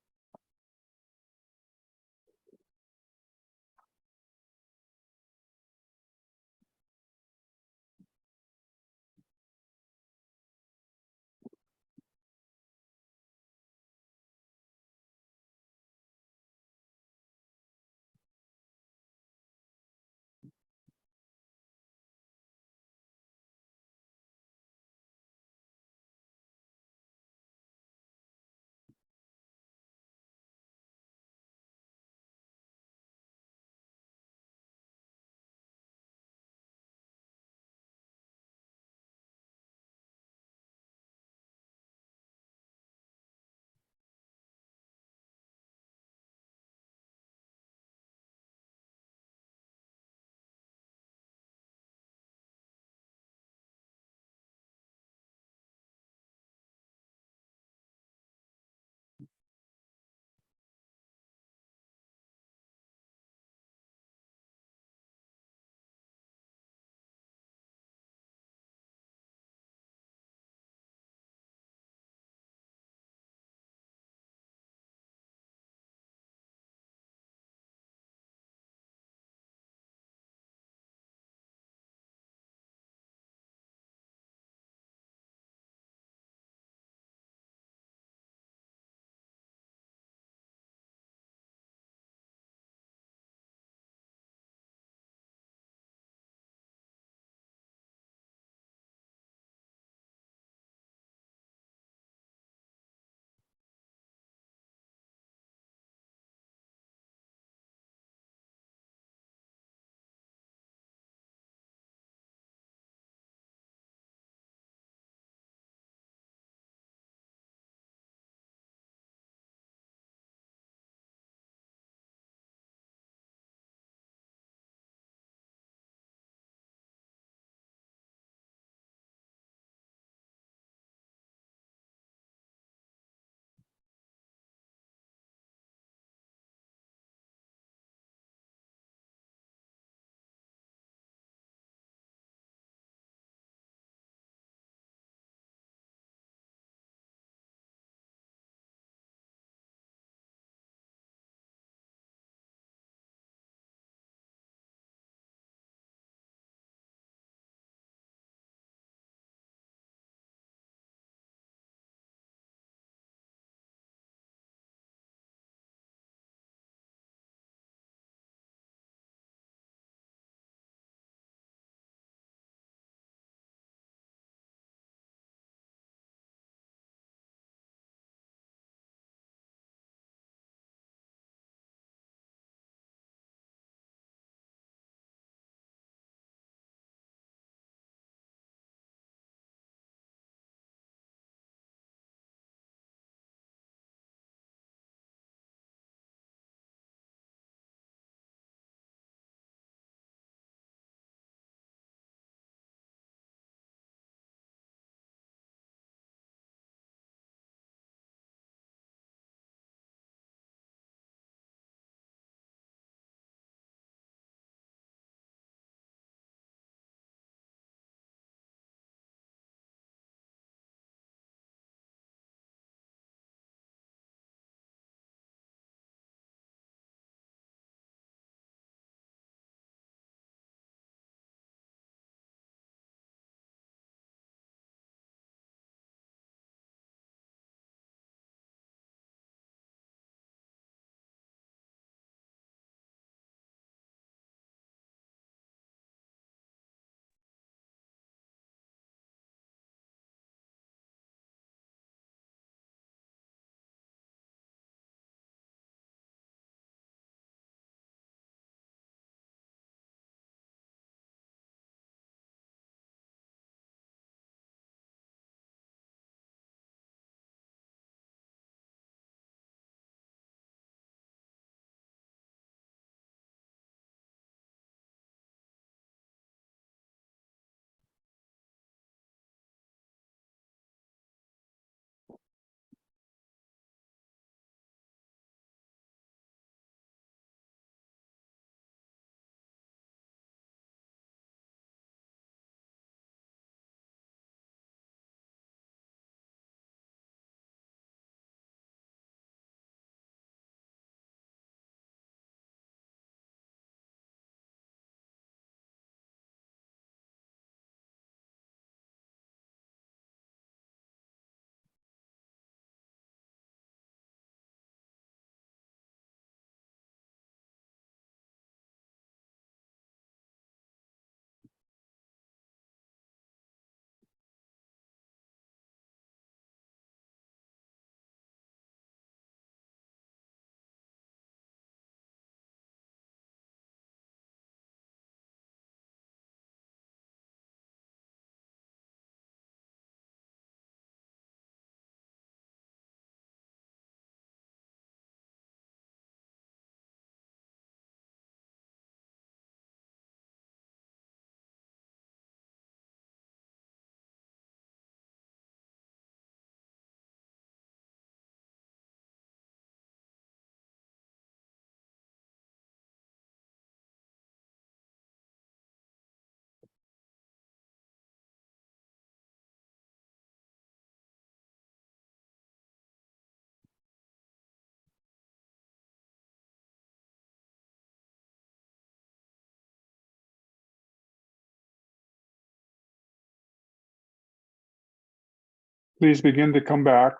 Please begin to come back.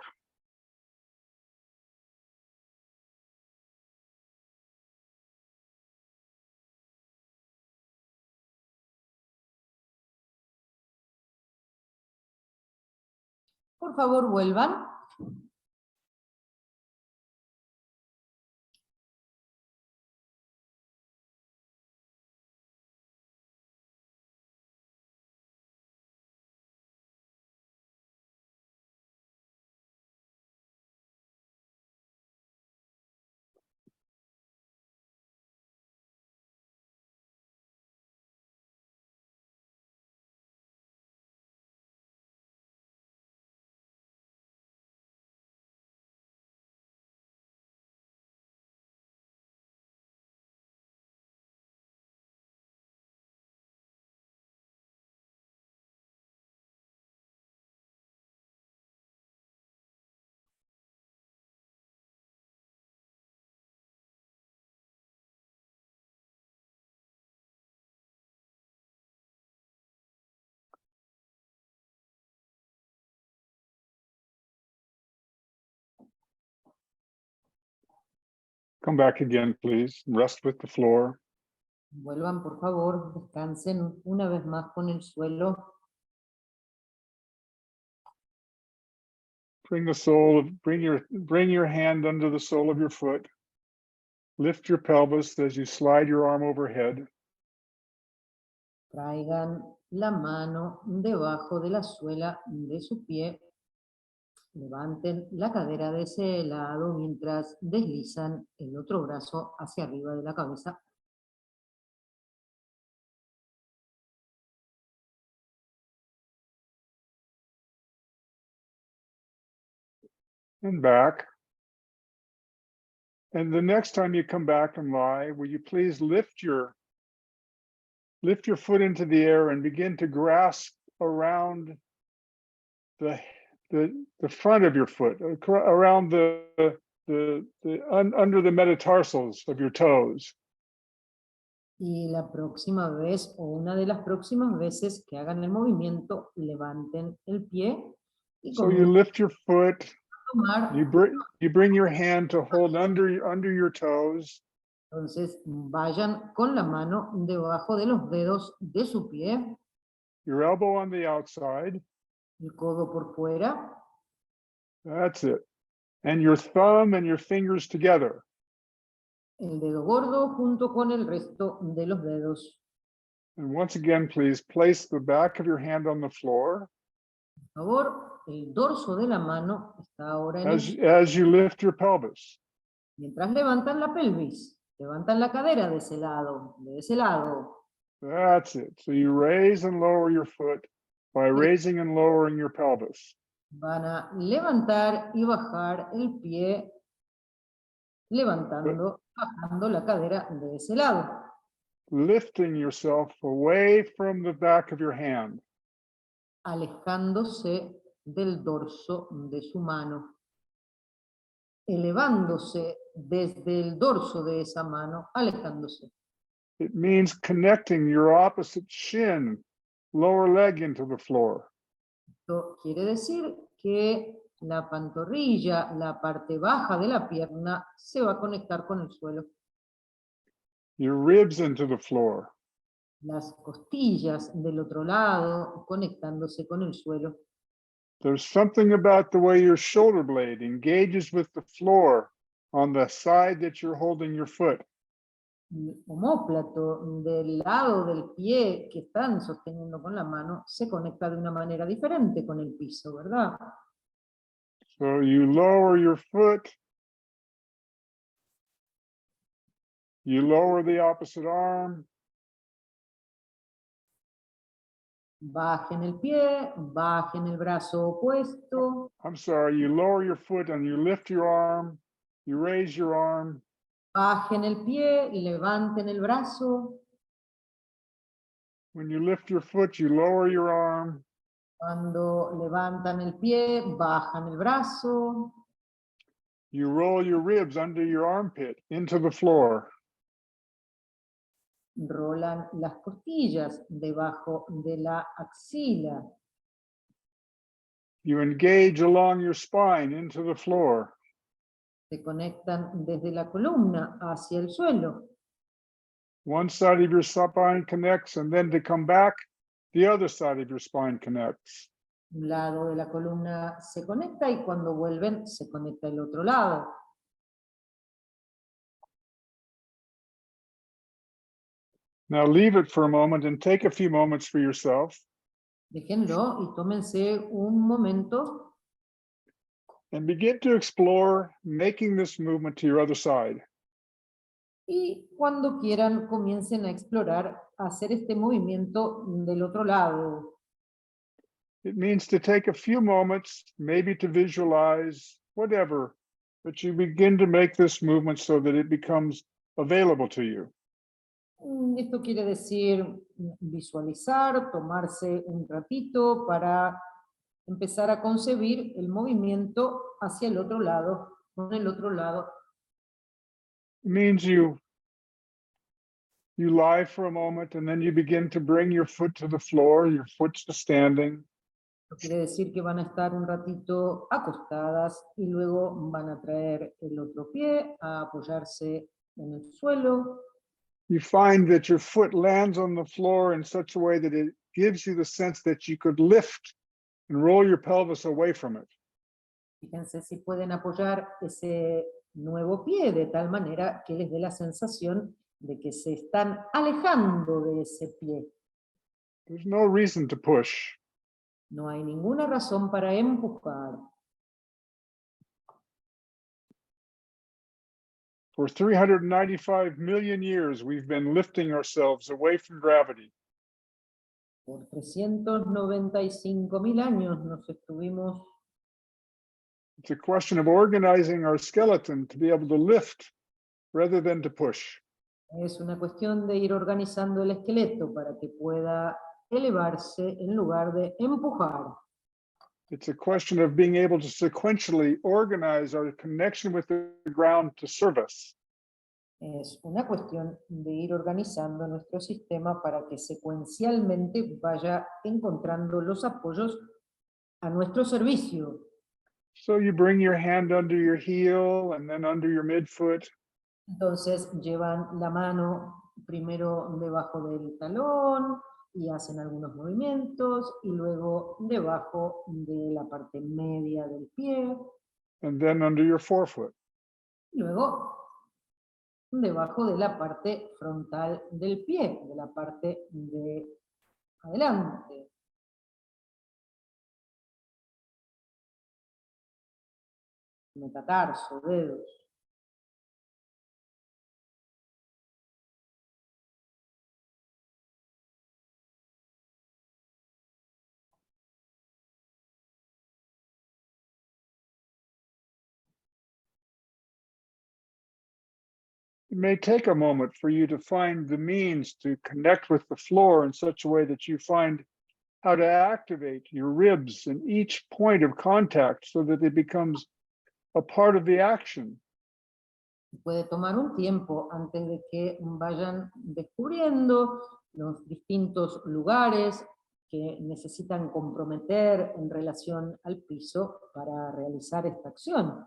Por favor, vuelvan. Come back again, please. Rest with the floor. Vuelvan, por favor, descansen una vez más con el suelo. Bring your hand under the sole of your foot. Lift your pelvis as you slide your arm overhead. Traigan la mano debajo de la suela de su pie. Levanten la cadera de ese lado mientras deslizan el otro brazo hacia arriba de la cabeza. And back. And the next time you come back and lie, will you please lift your foot into the air and begin to grasp around the front of your foot, around under the metatarsals of your toes. Y la próxima vez, o una de las próximas veces que hagan el movimiento, levanten el pie y So you lift your foot, tomar. you bring your hand to hold under your toes. Entonces vayan con la mano debajo de los dedos de su pie, Your elbow on the outside. el codo por fuera, That's it. And your thumb and your fingers together. el dedo gordo junto con el resto de los dedos. And once again, please place the back of your hand on the floor Por favor, el dorso de la mano está ahora en el... as you lift your pelvis. Mientras levantan la pelvis, levantan la cadera de ese lado, de ese lado. That's it. So you raise and lower your foot by raising and lowering your pelvis. Van a levantar y bajar el pie, levantando, bajando la cadera de ese lado. Lifting yourself away from the back of your hand. Alejándose del dorso de su mano. Elevándose desde el dorso de esa mano, alejándose. It means connecting your opposite shin, lower leg into the floor. Esto quiere decir que la pantorrilla, la parte baja de la pierna, se va a conectar con el suelo. Your ribs into the floor. Las costillas del otro lado, conectándose con el suelo. There's something about the way your shoulder blade engages with the floor on the side that you're holding your foot. El omóplato del lado del pie que están sosteniendo con la mano se conecta de una manera diferente con el piso, ¿verdad? So you lower your foot. You lower the opposite arm. Bajen el pie, bajen el brazo opuesto. I'm sorry, you lower your foot and you lift your arm. You raise your arm. Bajen el pie, levanten el brazo. When you lift your foot, you lower your arm. Cuando levantan el pie, bajan el brazo. You roll your ribs under your armpit into the floor. Rolan las costillas debajo de la axila. You engage along your spine into the floor. Se conectan desde la columna hacia el suelo. One side of your spine connects, and then to come back, the other side of your spine connects. Un lado de la columna se conecta y cuando vuelven se conecta el otro lado. Now leave it for a moment and take a few moments for yourself Déjenlo y tómense un momento and begin to explore making this movement to your other side. y cuando quieran comiencen a explorar hacer este movimiento del otro lado. It means to take a few moments, maybe to visualize, whatever, but you begin to make this movement so that it becomes available to you. Esto quiere decir visualizar, tomarse un ratito para empezar a concebir el movimiento hacia el otro lado, con el otro lado. It means you lie for a moment and then you begin to bring your foot to the floor, your foot to standing. Esto quiere decir que van a estar un ratito acostadas y luego van a traer el otro pie a apoyarse en el suelo. You find that your foot lands on the floor in such a way that it gives you the sense that you could lift and roll your pelvis away from it. Fíjense si pueden apoyar ese nuevo pie de tal manera que les dé la sensación de que se están alejando de ese pie. There's no reason to push. No hay ninguna razón para empujar. For 395 million years, we've been lifting ourselves away from gravity. Por 395.000 años nos estuvimos. It's a question of organizing our skeleton to be able to lift rather than to push. Es una cuestión de ir organizando el esqueleto para que pueda elevarse en lugar de empujar. It's a question of being able to sequentially organize our connection with the ground to serve us. Es una cuestión de ir organizando nuestro sistema para que secuencialmente vaya encontrando los apoyos a nuestro servicio. So you bring your hand under your heel and then under your midfoot. Entonces llevan la mano primero debajo del talón y hacen algunos movimientos y luego debajo de la parte media del pie. And then under your forefoot. Y luego debajo de la parte frontal del pie, de la parte de adelante. Metatarso, dedos. It may take a moment for you to find the means to connect with the floor in such a way that you find how to activate your ribs in each point of contact so that it becomes a part of the action. Puede tomar un tiempo antes de que vayan descubriendo los distintos lugares que necesitan comprometer en relación al piso para realizar esta acción.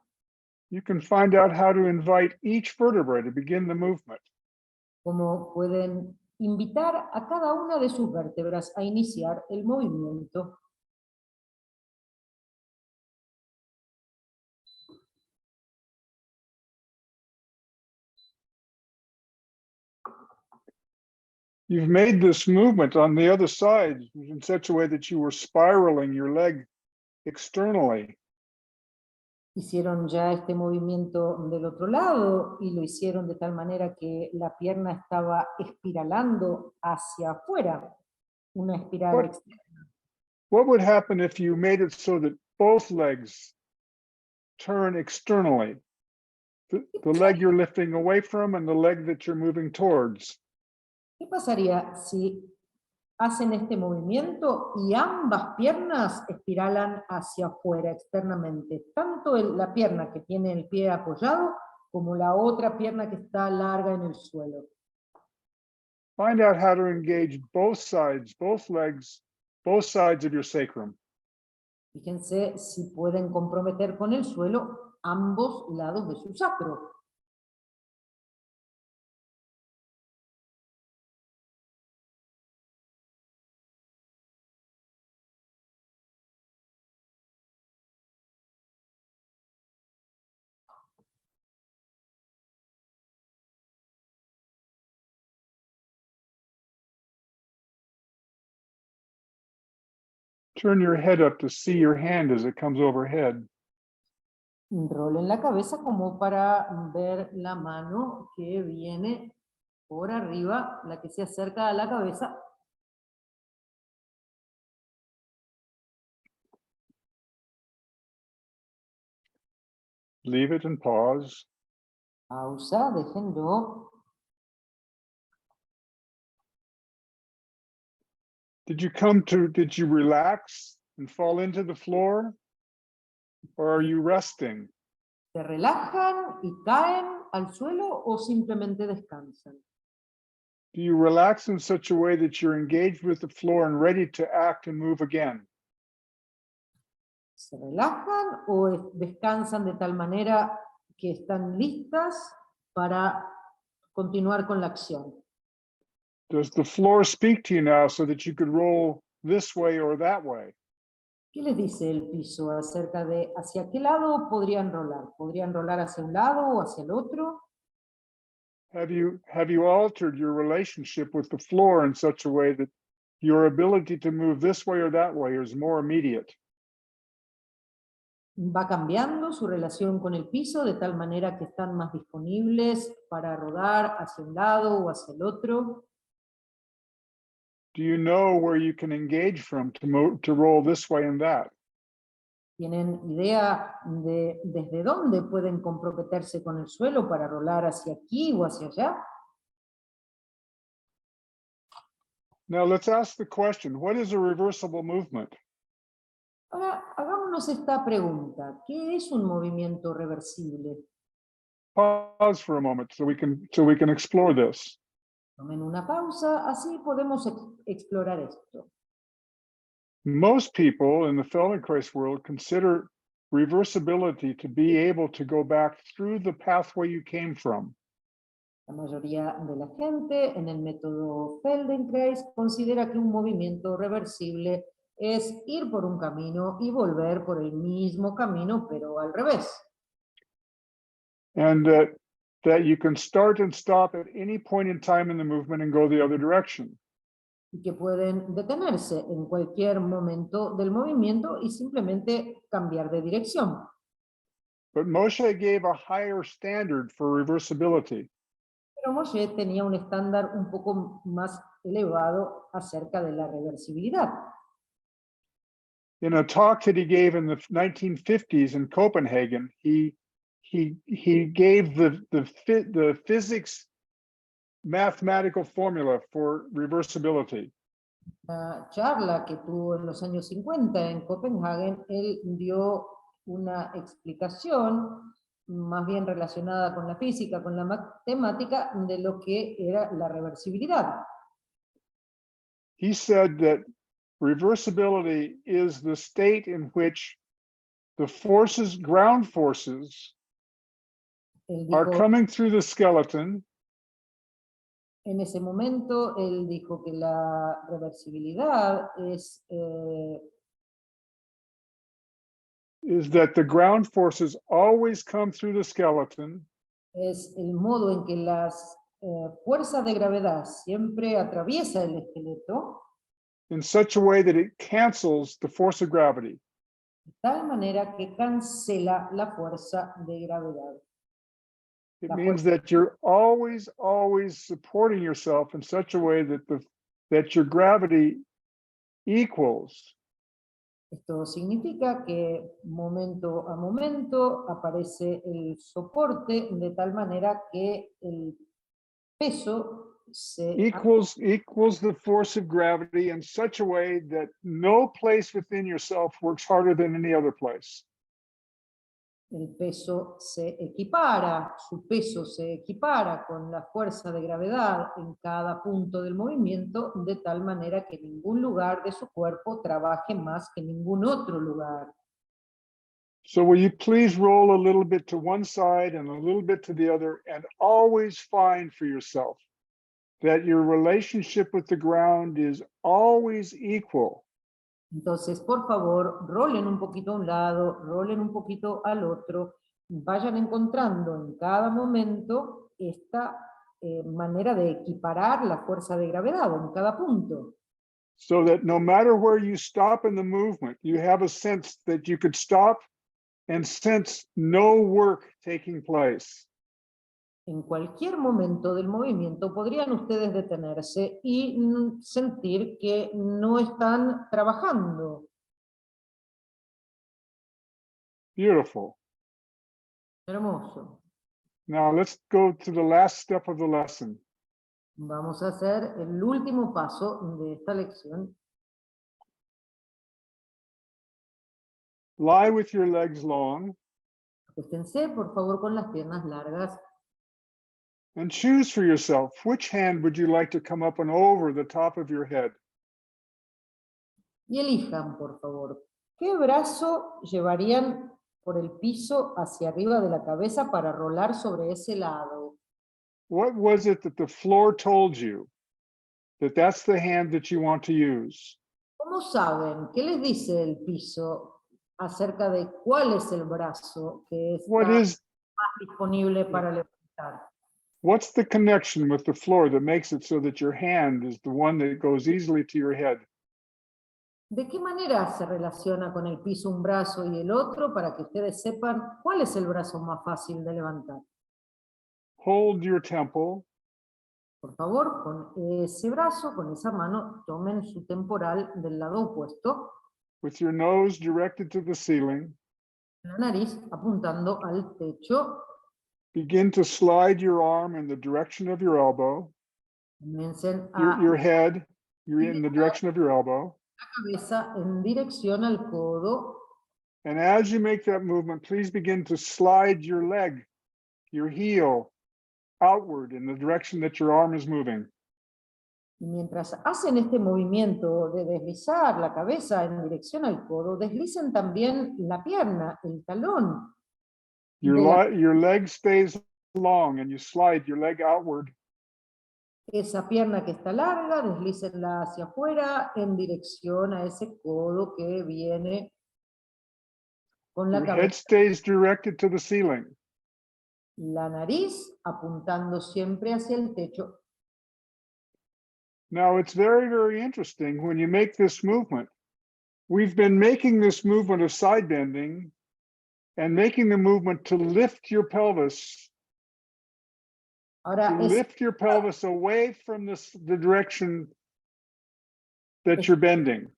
You can find out how to invite each vertebrae to begin the movement. Cómo pueden invitar a cada una de sus vértebras a iniciar el movimiento. You've made this movement on the other side in such a way that you were spiraling your leg externally. Hicieron ya este movimiento del otro lado y lo hicieron de tal manera que la pierna estaba espiralando hacia afuera, una espiral externa. What would happen if you made it so that both legs turn externally? The leg you're lifting away from and the leg that you're moving towards. ¿Qué pasaría si hacen este movimiento y ambas piernas espiralan hacia afuera externamente? Tanto la pierna que tiene el pie apoyado como la otra pierna que está larga en el suelo. Find out how to engage both sides, both legs, both sides of your sacrum. Fíjense si pueden comprometer con el suelo ambos lados de su sacro. Turn your head up to see your hand as it comes overhead. Rolen la cabeza como para ver la mano que viene por arriba, la que se acerca a la cabeza. Leave it and pause. Pausa, déjenlo. Did you relax and fall into the floor? Or are you resting? ¿Se relajan y caen al suelo o simplemente descansan? Do you relax in such a way that you're engaged with the floor and ready to act and move again? ¿Se relajan o descansan de tal manera que están listas para continuar con la acción? Does the floor speak to you now so that you could roll this way or that way? ¿Qué les dice el piso acerca de hacia qué lado podrían rolar? ¿Podrían rolar hacia un lado o hacia el otro? Have you altered your relationship with the floor in such a way that your ability to move this way or that way is more immediate? Va cambiando su relación con el piso de tal manera que están más disponibles para rodar hacia un lado o hacia el otro. Do you know where you can engage from to roll this way and that? ¿Tienen idea de desde dónde pueden comprometerse con el suelo para rolar hacia aquí o hacia allá? Now let's ask the question, what is a reversible movement? Ahora, hagámonos esta pregunta. ¿Qué es un movimiento reversible? Pause for a moment so we can explore this. Tomen una pausa, así podemos explorar esto. Most people in the Feldenkrais world consider reversibility to be able to go back through the pathway you came from. La mayoría de la gente en el método Feldenkrais considera que un movimiento reversible es ir por un camino y volver por el mismo camino, pero al revés. And that you can start and stop at any point in time in the movement and go the other direction. Y que pueden detenerse en cualquier momento del movimiento y simplemente cambiar de dirección. But Moshe gave a higher standard for reversibility. Pero Moshe tenía un estándar un poco más elevado acerca de la reversibilidad. In a talk that he gave in the 1950s in Copenhagen, he gave the physics mathematical formula for reversibility. Una charla que tuvo en los años 50 en Copenhague, él dio una explicación más bien relacionada con la física, con la matemática, de lo que era la reversibilidad. He said that reversibility is the state in which the forces, ground forces, are coming through the skeleton. En ese momento, él dijo que la reversibilidad es that the ground forces always come through the skeleton. Es el modo en que las fuerzas de gravedad siempre atraviesa el esqueleto. In such a way that it cancels the force of gravity. De tal manera que cancela la fuerza de gravedad. It means that you're always supporting yourself in such a way that your gravity equals. Esto significa que momento a momento aparece el soporte de tal manera que el peso se equals the force of gravity in such a way that no place within yourself works harder than any other place. El peso se equipara, su peso se equipara con la fuerza de gravedad en cada punto del movimiento, de tal manera que ningún lugar de su cuerpo trabaje más que ningún otro lugar. So will you please roll a little bit to one side and a little bit to the other, and always find for yourself that your relationship with the ground is always equal. Entonces, por favor, rolen un poquito a un lado, rolen un poquito al otro, vayan encontrando en cada momento esta manera de equiparar la fuerza de gravedad en cada punto. So that no matter where you stop in the movement, you have a sense that you could stop and sense no work taking place. En cualquier momento del movimiento podrían ustedes detenerse y sentir que no están trabajando. Beautiful. Hermoso. Now let's go to the last step of the lesson. Vamos a hacer el último paso de esta lección. Lie with your legs long Acuéstense, por favor, con las piernas largas. and choose for yourself which hand would you like to come up and over the top of your head. Y elijan, por favor, ¿qué brazo llevarían por el piso hacia arriba de la cabeza para rolar sobre ese lado? What was it that the floor told you that that's the hand that you want to use? ¿Cómo saben? ¿Qué les dice el piso acerca de cuál es el brazo que What está is, disponible para levantar? what's the connection with the floor that makes it so that your hand is the one that goes easily to your head? ¿De qué manera se relaciona con el piso un brazo y el otro para que ustedes sepan cuál es el brazo más fácil de levantar? Hold your temple Por favor, con ese brazo, con esa mano, tomen su temporal del lado opuesto, with your nose directed to the ceiling. la nariz apuntando al techo. Begin to slide your arm in the direction of your elbow, Comiencen your a head, you're in the direction of your elbow. cabeza en dirección al codo. And as you make that movement, please begin to slide your leg, your heel, outward in the direction that your arm is moving. Y mientras hacen este movimiento de deslizar la cabeza en dirección al codo, deslicen también la pierna, el talón. Your leg stays long and you slide your leg outward. Esa pierna que está larga, deslícenla hacia afuera en dirección a ese codo que viene con la Your head cabeza. stays directed to the ceiling. La nariz apuntando siempre hacia el techo. Now it's very, very interesting when you make this movement. We've been making this movement of side bending and making the movement to lift your pelvis, Ahora, lift your pelvis away from the direction that you're bending.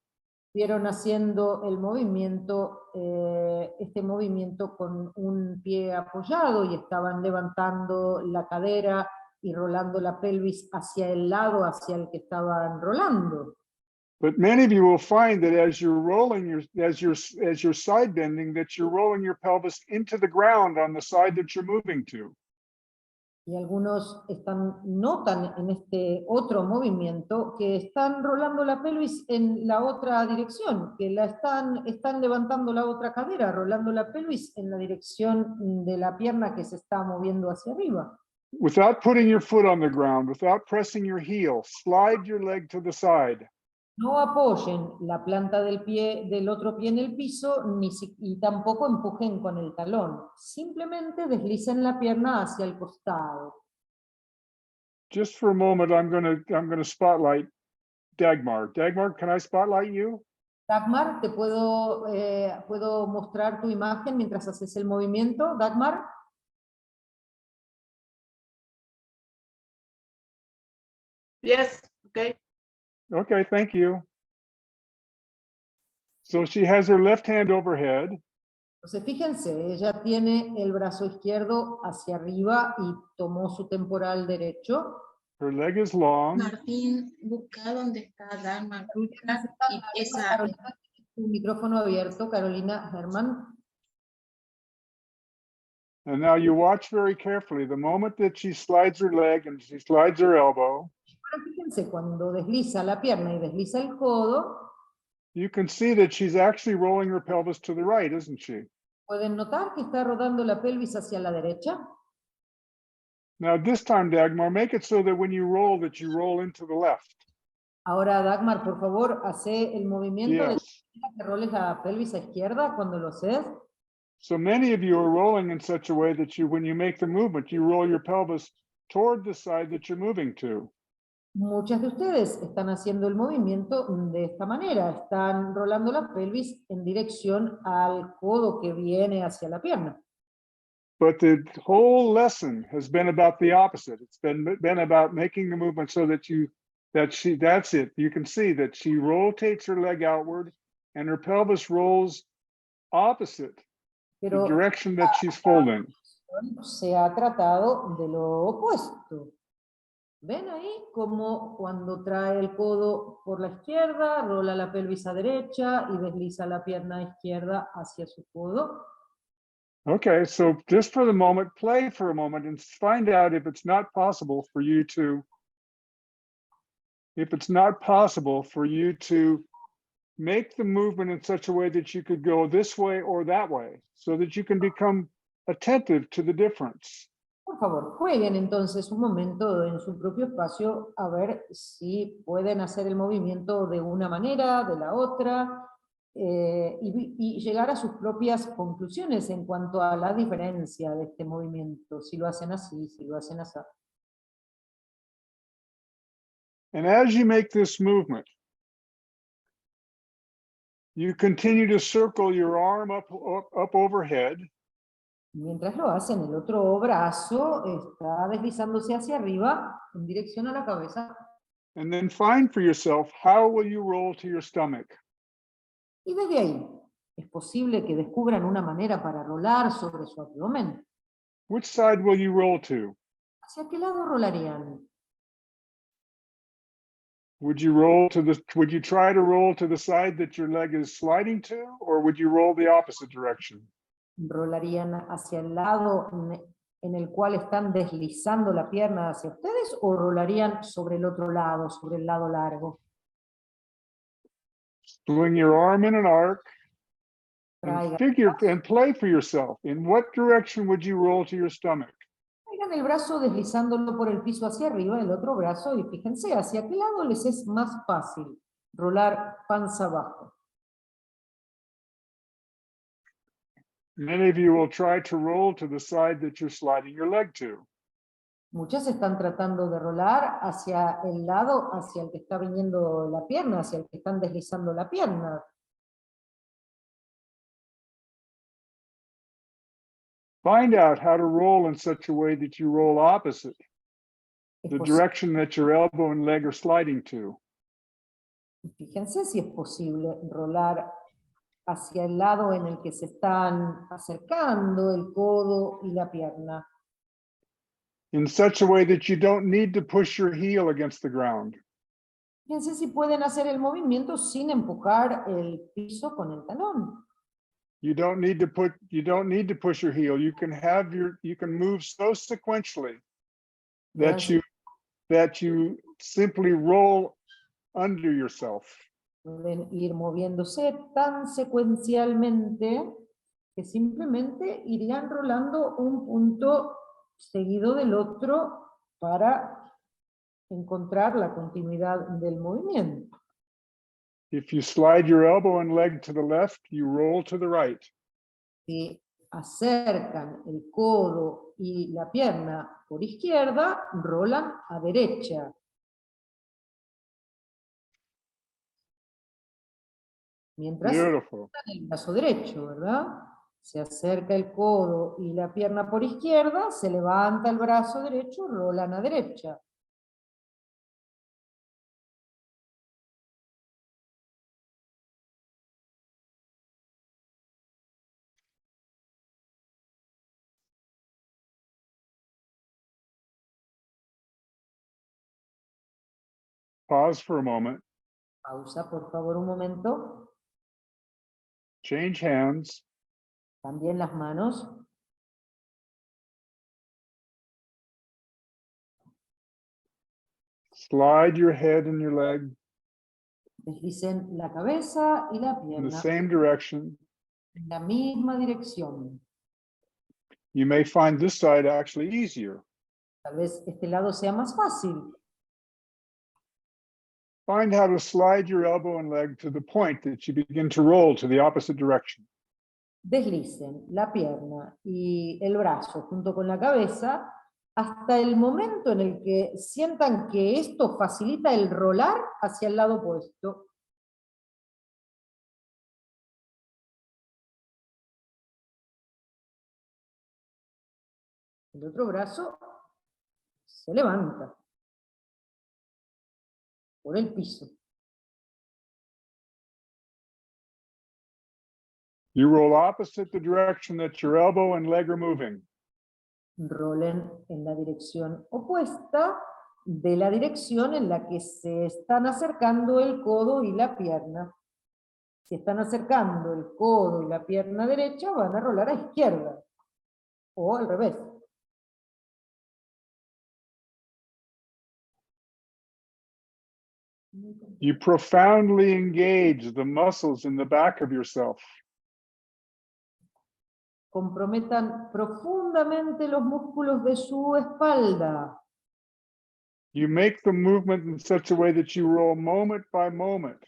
estuvieron haciendo el movimiento, este movimiento con un pie apoyado y estaban levantando la cadera y rolando la pelvis hacia el lado hacia el que estaban rolando. But many of you will find that as you're rolling as you're side bending, that you're rolling your pelvis into the ground on the side that you're moving to. Y algunos notan en este otro movimiento que están rolando la pelvis en la otra dirección, que están levantando la otra cadera, rolando la pelvis en la dirección de la pierna que se está moviendo hacia arriba. Without putting your foot on the ground, without pressing your heel, slide your leg to the side. No apoyen la planta del otro pie en el piso y tampoco empujen con el talón. Simplemente deslicen la pierna hacia el costado. Just for a moment, I'm gonna spotlight Dagmar. Dagmar, can I spotlight you? Dagmar, ¿puedo mostrar tu imagen mientras haces el movimiento? Dagmar. Yes, okay. Okay, thank you. So she has her left hand overhead. Entonces, fíjense, ella tiene el brazo izquierdo hacia arriba y tomó su temporal derecho. Her leg is long. Martín, busca dónde está Dharma, Rucha y esa. Carolina, tu micrófono abierto, Carolina Herman. And now you watch very carefully. The moment that she slides her leg and she slides her elbow, Ahora fíjense, cuando desliza la pierna y desliza el codo, you can see that she's actually rolling her pelvis to the right, isn't she? ¿pueden notar que está rodando la pelvis hacia la derecha? Now this time, Dagmar, make it so that when you roll into the left. Ahora, Dagmar, por favor, hace el movimiento de Yes. que roles la pelvis a izquierda cuando lo haces. So many of you are rolling in such a way that when you make the movement, you roll your pelvis toward the side that you're moving to. Muchas de ustedes están haciendo el movimiento de esta manera, están rolando la pelvis en dirección al codo que viene hacia la pierna. But the whole lesson has been about the opposite. It's been about making the movement so that that's it. You can see that she rotates her leg outward and her pelvis rolls opposite the Pero direction that she's folding. se ha tratado de lo opuesto. ¿Ven ahí como cuando trae el codo por la izquierda, rola la pelvis a derecha y desliza la pierna izquierda hacia su codo? Okay, so just for the moment, play for a moment and find out if it's not possible for you to make the movement in such a way that you could go this way or that way, so that you can become attentive to the difference. Por favor, jueguen entonces un momento en su propio espacio a ver si pueden hacer el movimiento de una manera, de la otra, y llegar a sus propias conclusiones en cuanto a la diferencia de este movimiento, si lo hacen así, si lo hacen así. And as you make this movement, you continue to circle your arm up overhead. Mientras lo hacen, el otro brazo está deslizándose hacia arriba en dirección a la cabeza. And then find for yourself, how will you roll to your stomach? Y desde ahí, es posible que descubran una manera para rolar sobre su abdomen. Which side will you roll to? ¿Hacia qué lado rolarían? Would you try to roll to the side that your leg is sliding to, or would you roll the opposite direction? ¿Rolarían hacia el lado en el cual están deslizando la pierna hacia ustedes o rolarían sobre el otro lado, sobre el lado largo? Swing your arm in an arc and Traigan, and play for yourself. In what direction would you roll to your stomach? traigan el brazo deslizándolo por el piso hacia arriba, el otro brazo, y fíjense hacia qué lado les es más fácil rolar panza abajo. Many of you will try to roll to the side that you're sliding your leg to. Muchas están tratando de rolar hacia el lado hacia el que está viniendo la pierna, hacia el que están deslizando la pierna. Find out how to roll in such a way that you roll opposite the direction that your elbow and leg are sliding to. Fíjense si es posible rolar hacia el lado en el que se están acercando el codo y la pierna. In such a way that you don't need to push your heel against the ground. Fíjense si pueden hacer el movimiento sin empujar el piso con el talón. You don't need to push your heel. You can move so sequentially that you simply roll under yourself. Pueden ir moviéndose tan secuencialmente que simplemente irían rolando un punto seguido del otro para encontrar la continuidad del movimiento. If you slide your elbow and leg to the left, you roll to the right. Si acercan el codo y la pierna por izquierda, rolan a derecha. Mientras Beautiful. el brazo derecho, ¿verdad? Se acerca el codo y la pierna por izquierda, se levanta el brazo derecho, rolan a derecha. Pause for a moment. Pausa, por favor, un momento. Change hands. También las manos. Slide your head and your leg Deslicen la cabeza y la in the pierna same direction. en la misma dirección. You may find this side actually easier. Tal vez este lado sea más fácil. Find how to slide your elbow and leg to the point that you begin to roll to the opposite direction. Deslicen la pierna y el brazo junto con la cabeza hasta el momento en el que sientan que esto facilita el rolar hacia el lado opuesto. El otro brazo se levanta por el piso. You roll opposite the direction that your elbow and leg are moving. Rolen en la dirección opuesta de la dirección en la que se están acercando el codo y la pierna. Si están acercando el codo y la pierna derecha, van a rolar a izquierda. O al revés. You profoundly engage the muscles in the back of yourself. Comprometan profundamente los músculos de su espalda. You make the movement in such a way that you roll moment by moment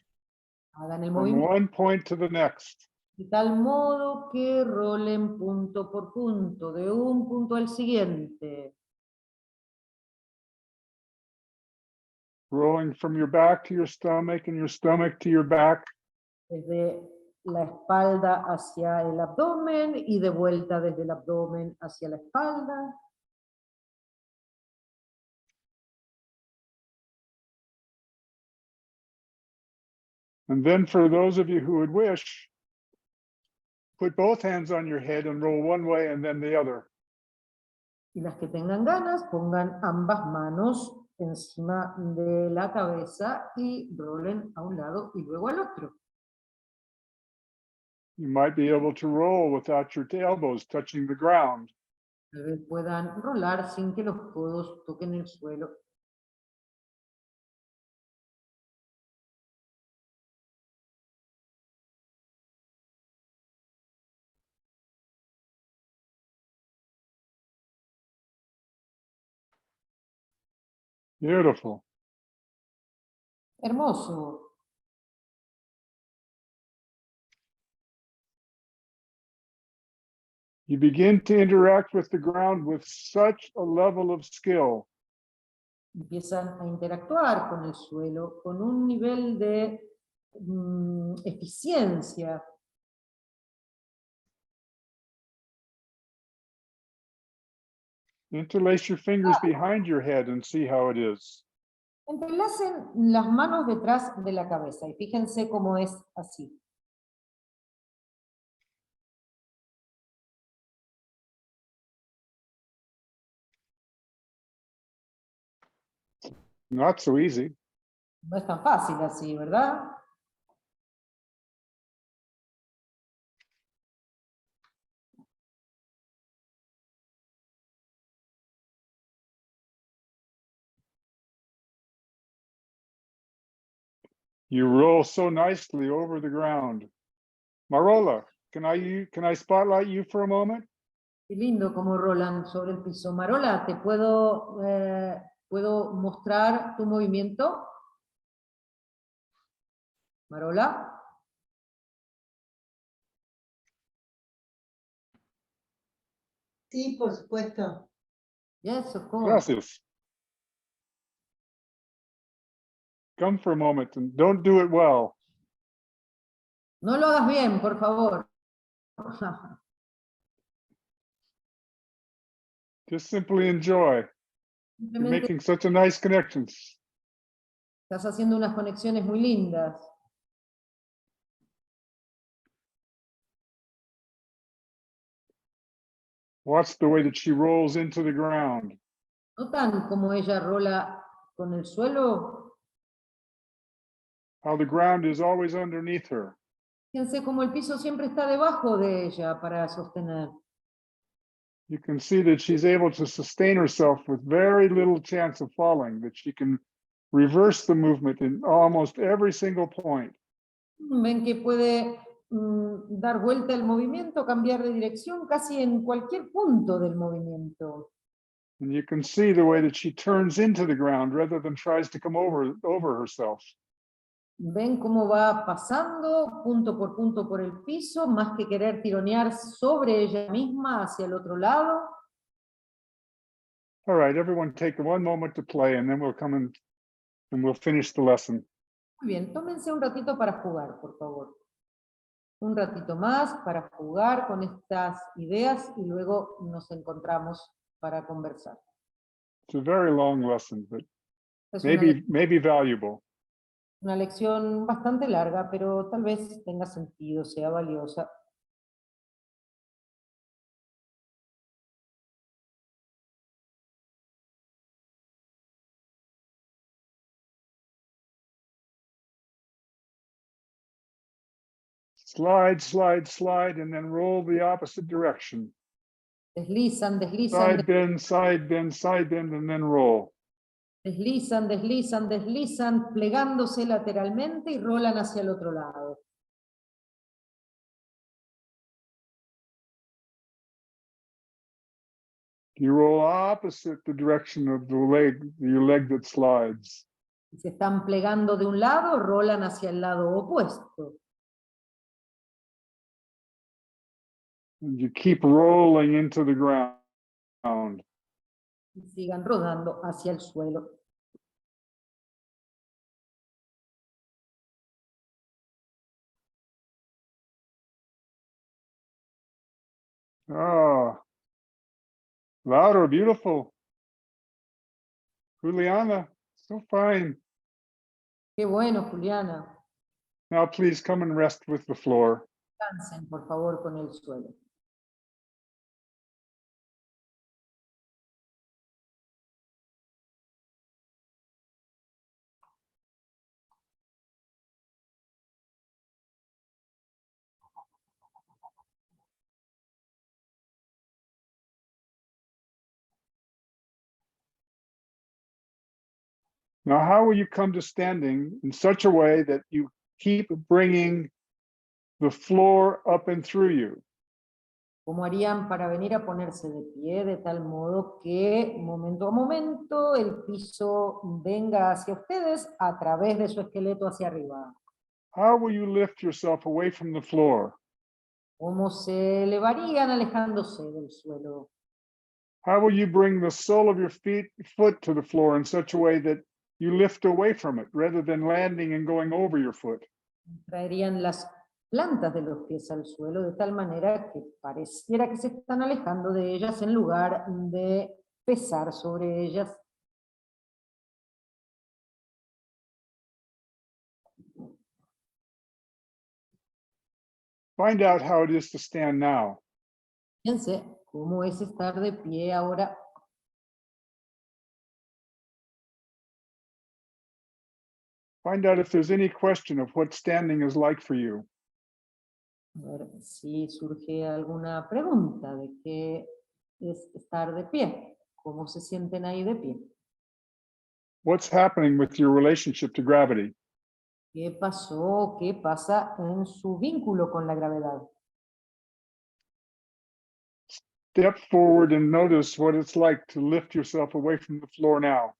Hagan el from movimiento one point to the next. de tal modo que rolen punto por punto, de un punto al siguiente. Rolling from your back to your stomach and your stomach to your back. Desde la espalda hacia el abdomen y de vuelta desde el abdomen hacia la espalda. And then for those of you who would wish, put both hands on your head and roll one way and then the other. Y las que tengan ganas, pongan ambas manos encima de la cabeza y rolen a un lado y luego al otro. You might be able to roll without your elbows touching the ground. Tal vez puedan rolar sin que los codos toquen el suelo. Beautiful. Hermoso. You begin to interact with the ground with such a level of skill Empiezan a interactuar con el suelo con un nivel de eficiencia. Interlace your fingers behind your head and see how it is. Entrelacen las manos detrás de la cabeza y fíjense cómo es así. Not so easy. No es tan fácil así, ¿verdad? You roll so nicely over the ground. Marola, can I spotlight you for a moment? Qué lindo cómo rolan sobre el piso. Marola, ¿te puedo mostrar tu movimiento? Marola. Sí, por supuesto. Yes, of course. Gracias. Come for a moment and don't do it well. No lo hagas bien, por favor. Just simply enjoy. You're Simplemente making such a nice connections. estás haciendo unas conexiones muy lindas. Watch the way that she rolls into the ground. ¿Notan cómo ella rola con el suelo? How the ground is always underneath her. Fíjense cómo el piso siempre está debajo de ella para sostener. You can see that she's able to sustain herself with very little chance of falling, that she can reverse the movement in almost every single point. Ven que puede dar vuelta el movimiento, cambiar de dirección casi en cualquier punto del movimiento. And you can see the way that she turns into the ground rather than tries to come over herself. Ven cómo va pasando punto por el piso, más que querer tironear sobre ella misma hacia el otro lado. All right, everyone take one moment to play and then we'll come in and we'll finish the lesson. Muy bien, tómense un ratito para jugar, por favor. Un ratito más para jugar con estas ideas y luego nos encontramos para conversar. It's a very long lesson, but Es maybe valuable. una lección bastante larga, pero tal vez tenga sentido, sea valiosa. Slide, slide, slide, and then roll the opposite direction. Deslizan, deslizan, Side bend, side bend, side bend, and then roll. deslizan, deslizan, deslizan, plegándose lateralmente y rolan hacia el otro lado. You roll opposite the direction of your leg that slides. Si se están plegando de un lado, rolan hacia el lado opuesto. And you keep rolling into the ground. Y sigan rodando hacia el suelo. Ah, louder, beautiful. Juliana, so fine. Qué bueno, Juliana. Now please come and rest with the floor. Descansen, por favor, con el suelo. Now, how will you come to standing in such a way that you keep bringing the floor up and through you? ¿Cómo harían para venir a ponerse de pie de tal modo que momento a momento el piso venga hacia ustedes a través de su esqueleto hacia arriba? How will you lift yourself away from the floor? ¿Cómo se elevarían alejándose del suelo? How will you bring the sole of your foot to the floor in such a way that you lift away from it rather than landing and going over your foot? Traerían las plantas de los pies al suelo de tal manera que pareciera que se están alejando de ellas en lugar de pesar sobre ellas. Find out how it is to stand now. Fíjense cómo es estar de pie ahora. Find out if there's any question of what standing is like for you. A ver si surge alguna pregunta de qué es estar de pie, cómo se sienten ahí de pie. What's happening with your relationship to gravity? ¿Qué pasó? ¿Qué pasa en su vínculo con la gravedad? Step forward and notice what it's like to lift yourself away from the floor now.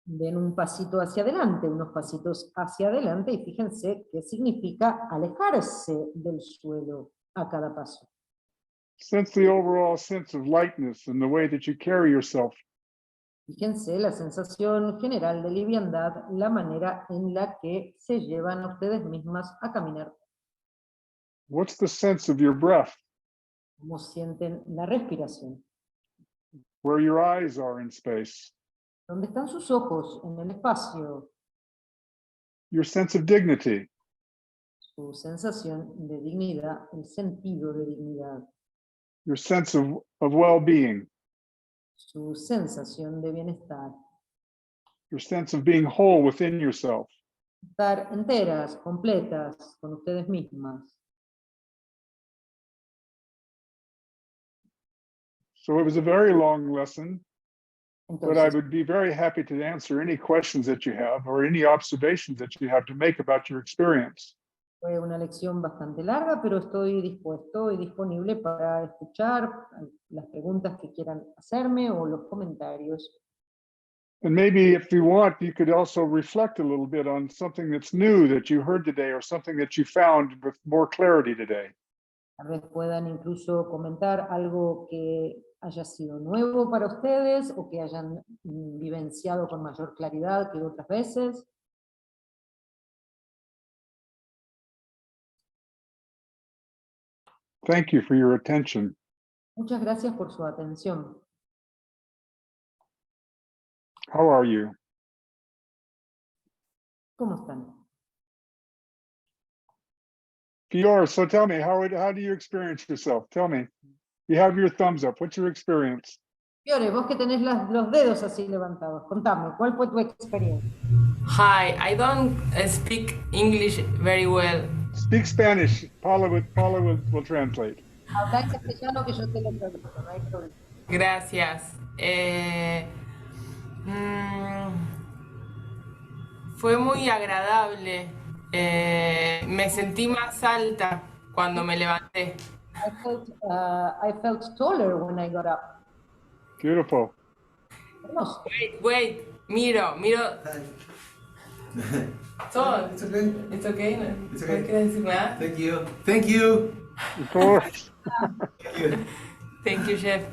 Den un pasito hacia adelante, unos pasitos hacia adelante y fíjense qué significa alejarse del suelo a cada paso. Sense the overall sense of lightness and the way that you carry yourself. Fíjense la sensación general de liviandad, la manera en la que se llevan a ustedes mismas a caminar. What's the sense of your breath? Cómo sienten la respiración. Where your eyes are in space. ¿Dónde están sus ojos en el espacio? Your sense of dignity. Su sensación de dignidad, el sentido de dignidad. Your sense of well-being. Su sensación de bienestar. Your sense of being whole within yourself. Estar enteras, completas, con ustedes mismas. So it was a very long lesson. But I Entonces, would be very happy to answer any questions that you have or any observations that you have to make about your experience. fue una lección bastante larga, pero estoy dispuesto y disponible para escuchar las preguntas que quieran hacerme o los comentarios. And maybe if you want, you could also reflect a little bit on something that's new that you heard today or something that you found with more clarity today. Tal vez puedan incluso comentar algo que haya sido nuevo para ustedes o que hayan vivenciado con mayor claridad que otras veces. Thank you for your attention. Muchas gracias por su atención. How are you? ¿Cómo están? Fior, so tell me, how do you experience yourself? Tell me. You have your thumbs up. What's your experience? Fiore, vos que tenés los dedos así levantados, contame, ¿cuál fue tu experiencia? Hi, I don't speak English very well. Speak Spanish. Paula will translate. Habla en castellano que yo te lo traduzco, no hay problema. Gracias. Fue muy agradable. Me sentí más alta cuando me levanté. I felt taller when I got up. Beautiful. Hermoso. Wait, miro. So, It's okay. it's okay, ¿no? It's okay. ¿No quieres decir nada? Thank you. Thank you. Of course. Thank you. Thank you, chef.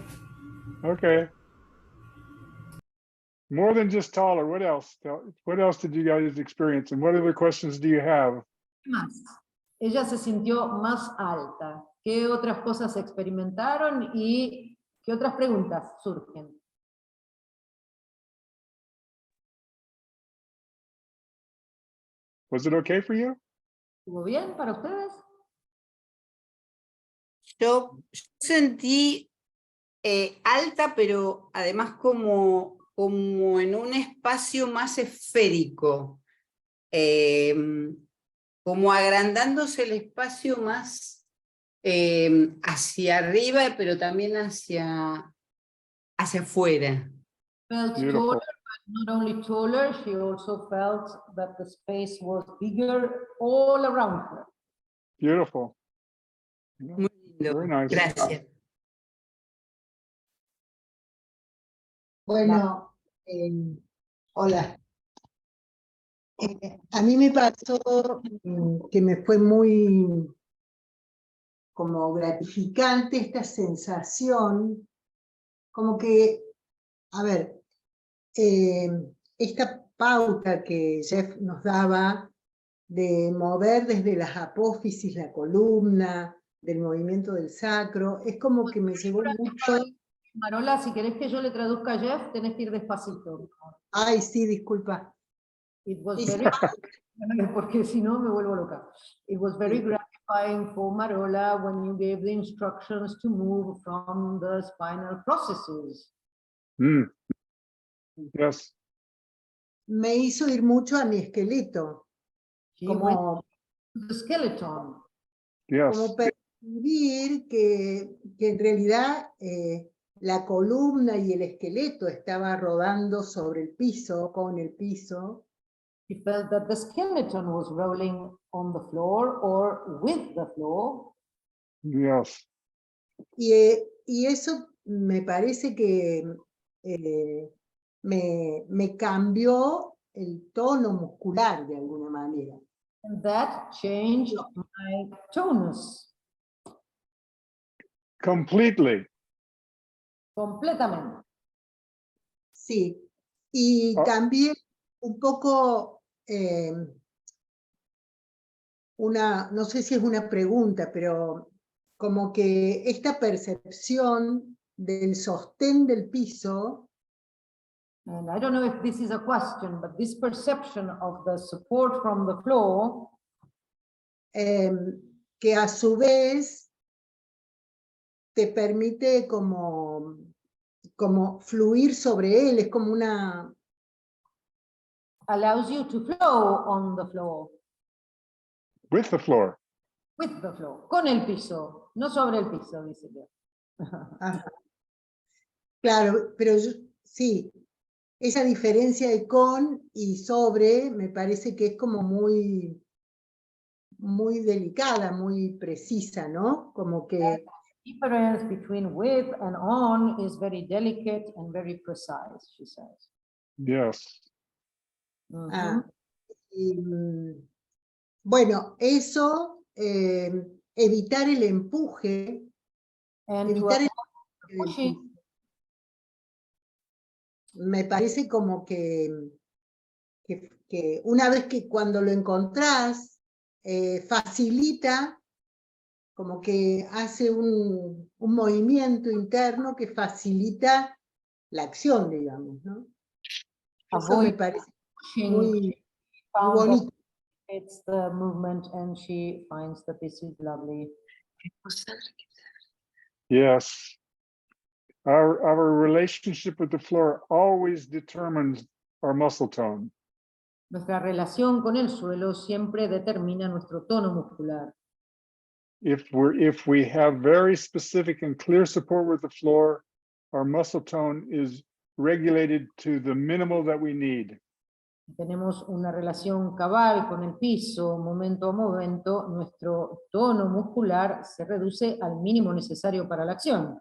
Okay. More than just taller, what else? What else did you guys experience? And what other questions do you have? ¿Qué más? Ella se sintió más alta. ¿Qué otras cosas experimentaron y qué otras preguntas surgen? Was it okay for you? ¿Estuvo bien para ustedes? Yo sentí alta, pero además como en un espacio más esférico, como agrandándose el espacio más hacia arriba, pero también hacia afuera. Felt Beautiful. taller, but not only taller, she also felt that the space was bigger all around her. Beautiful. Muy lindo. Very nice. Gracias. Bueno, hola. A mí me pasó que me fue muy como gratificante esta sensación, como que, a ver, esta pauta que Jeff nos daba de mover desde las apófisis la columna, del movimiento del sacro, es como que me llevó mucho... Marola, si querés que yo le traduzca a Jeff, tenés que ir despacito. Ay, sí, disculpa. It was very, porque si no me vuelvo loca. It was very gratifying for Marola when you gave the instructions to move from the spinal processes. Mm. Yes. Me hizo ir mucho a mi esqueleto, She como, went to the skeleton. Yes. como percibir que en realidad la columna y el esqueleto estaba rodando sobre el piso, con el piso, She felt that the skeleton was rolling on the floor or with the floor. Yes. y eso me parece que me cambió el tono muscular de alguna manera. And that changed my tonus Completely. completamente. Sí, y Oh. también un poco no sé si es una pregunta, pero como que esta percepción del sostén del piso And I don't know if this is a question, but this perception of the support from the floor, que a su vez te permite como fluir sobre él, es como una... allows you to flow on the floor, With the floor. with the floor, con el piso, no sobre el piso, dice yo. Ajá. Claro, pero sí, esa diferencia de con y sobre me parece que es como muy delicada, muy precisa, ¿no? Como que... The difference between with and on is very delicate and very precise, she says. Yes. Ah, y, bueno, eso, evitar el empuje, And to evitar el avoid pushing, me parece como que una vez que cuando lo encontrás, facilita, como que hace un movimiento interno que facilita la acción, digamos, ¿no? Eso me avoid parece pushing, muy found that bonito. it's the movement, and she finds that this is lovely. Yes. Our relationship with the floor always determines our muscle tone. Nuestra relación con el suelo siempre determina nuestro tono muscular. If we have very specific and clear support with the floor, our muscle tone is regulated to the minimal that we need. Tenemos una relación cabal con el piso, momento a momento, nuestro tono muscular se reduce al mínimo necesario para la acción.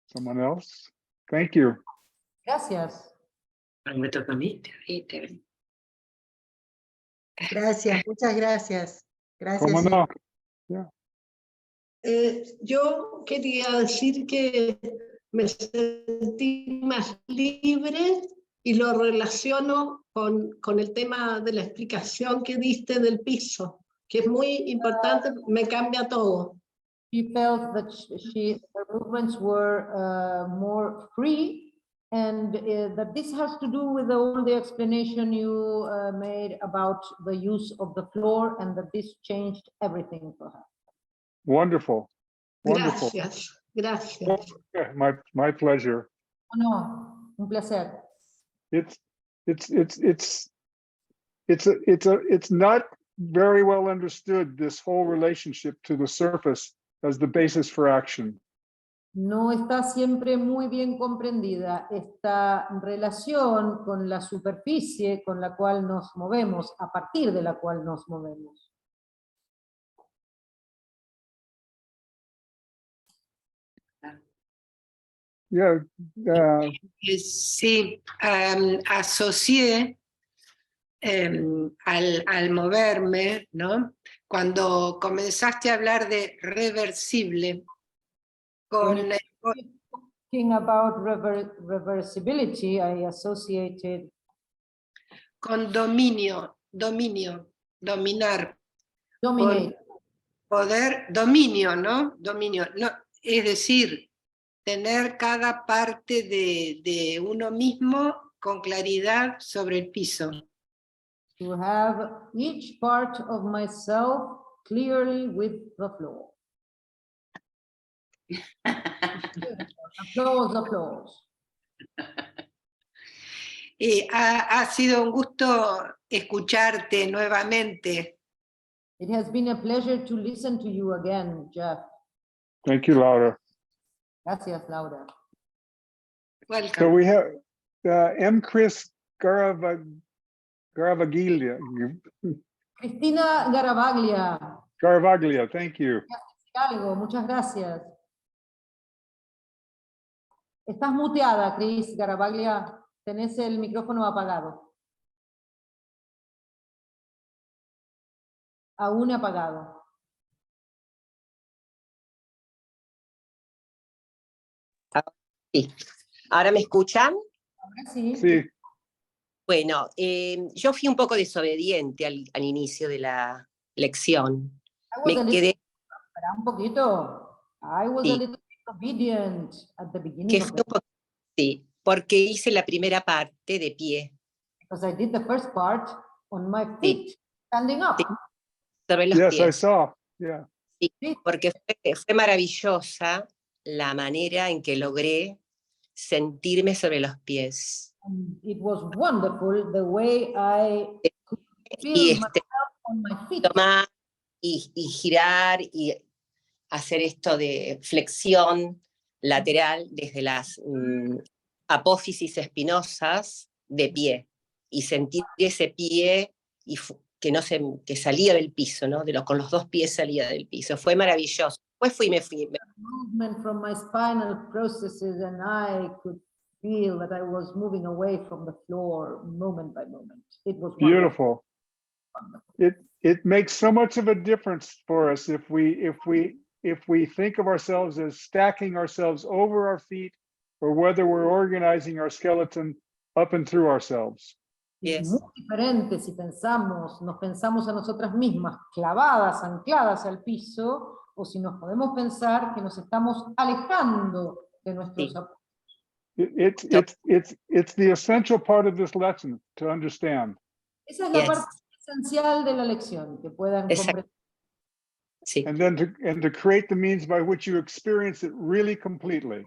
Someone else? Thank you. Gracias. Me toca a mí. Gracias, muchas gracias. Gracias. ¿Cómo no? Yo quería decir que me sentí más libre y lo relaciono con el tema de la explicación que diste del piso, que es muy importante, me cambia todo. She felt that her movements were more free, and that this has to do with all the explanation you made about the use of the floor, and that this changed everything for her. Wonderful. Wonderful. Gracias, gracias. My pleasure. Oh, no, un placer. It's not very well understood, this whole relationship to the surface as the basis for action. No está siempre muy bien comprendida esta relación con la superficie con la cual nos movemos, a partir de la cual nos movemos. Yeah. Sí, asocié al moverme, ¿no? Cuando comenzaste a hablar de reversible, con Talking about reversibility, I associated con dominio, dominar. dominate. Poder, dominio, ¿no? Dominio, no, es decir, tener cada parte de uno mismo con claridad sobre el piso. To have each part of myself clearly with the floor. Applause, applause. Y ha sido un gusto escucharte nuevamente. It has been a pleasure to listen to you again, Jeff. Thank you, Laura. Gracias, Laura. Welcome. So we have M. Chris Garavaglia. Cristina Garavaglia. Garavaglia, thank you. Algo, muchas gracias. Estás muteada, Cris Garavaglia. Tenés el micrófono apagado. Aún apagado. Sí. ¿Ahora me escuchan? Ahora sí. Sí. Bueno, yo fui un poco desobediente al inicio de la lección. Me quedé... Espera un poquito. I was a little obedient at the beginning of it. Sí, porque hice la primera parte de pie. Because I did the first part on my feet, standing up. Sí. Sobre los Yes, pies. I saw. Yeah. Sí, porque fue maravillosa la manera en que logré sentirme sobre los pies. And it was wonderful the way I could feel Y myself on my feet. tomar y girar y hacer esto de flexión lateral desde las apófisis espinosas de pie, y sentir ese pie y que salía del piso, ¿no? Con los dos pies salía del piso. Fue maravilloso. Después me fui. Movement from my spinal processes, and I could feel that I was moving away from the floor moment by moment. It was beautiful. It makes so much of a difference for us if we think of ourselves as stacking ourselves over our feet, or whether we're organizing our skeleton up and through ourselves. Es muy diferente si nos pensamos a nosotras mismas clavadas, ancladas al piso, o si nos podemos pensar que nos estamos alejando de nuestros apoyos. It's the essential part of this lesson to understand. Esa es la parte esencial de la lección, que puedan comprender. Sí. And then to create the means by which you experience it really completely.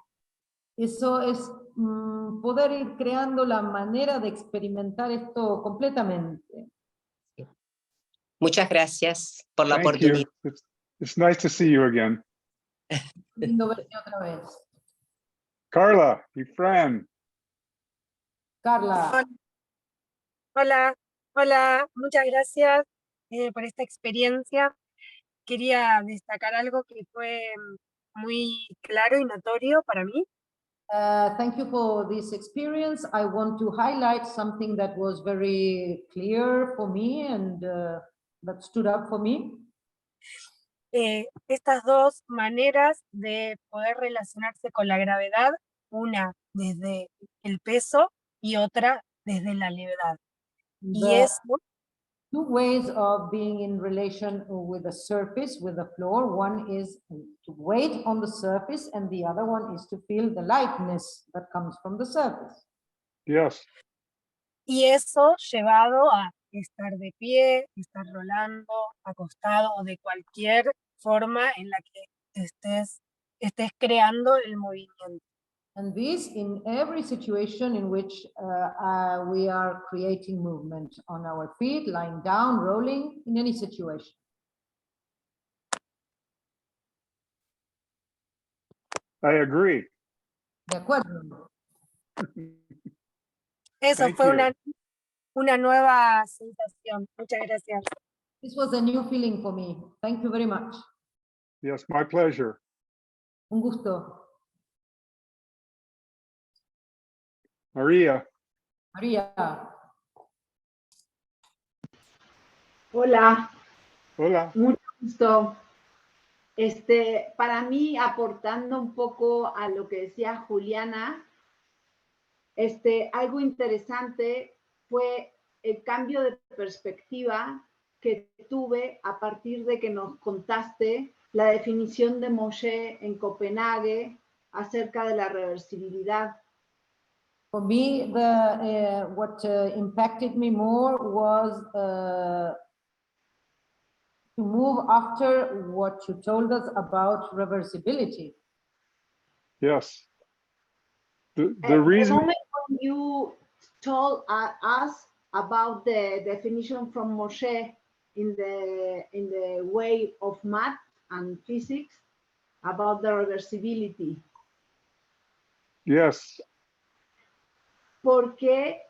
Eso es poder ir creando la manera de experimentar esto completamente. Muchas gracias por la Thank oportunidad. you. It's nice to see you again. Lindo verte otra vez. Carla, your friend. Carla. Hola, muchas gracias por esta experiencia. Quería destacar algo que fue muy claro y notorio para mí. Thank you for this experience. I want to highlight something that was very clear for me and that stood up for me. Estas dos maneras de poder relacionarse con la gravedad, una desde el peso y otra desde la levedad. Y eso, two ways of being in relation with the surface, with the floor. One is to wait on the surface, and the other one is to feel the lightness that comes from the surface. Yes. Y eso llevado a estar de pie, estar rolando, acostado o de cualquier forma en la que estés creando el movimiento. And this in every situation in which we are creating movement on our feet, lying down, rolling, in any situation. I agree. De acuerdo. Eso fue una nueva sensación. Muchas gracias. This was a new feeling for me. Thank you very much. Yes, my pleasure. Un gusto. María. María. Hola. Hola. Mucho gusto. Para mí, aportando un poco a lo que decía Juliana, algo interesante fue el cambio de perspectiva que tuve a partir de que nos contaste la definición de Moshe en Copenhague acerca de la reversibilidad. For me, what impacted me more was to move after what you told us about reversibility. Yes. The reason. The moment when you told us about the definition from Moshe in the way of math and physics about the reversibility. Yes. Porque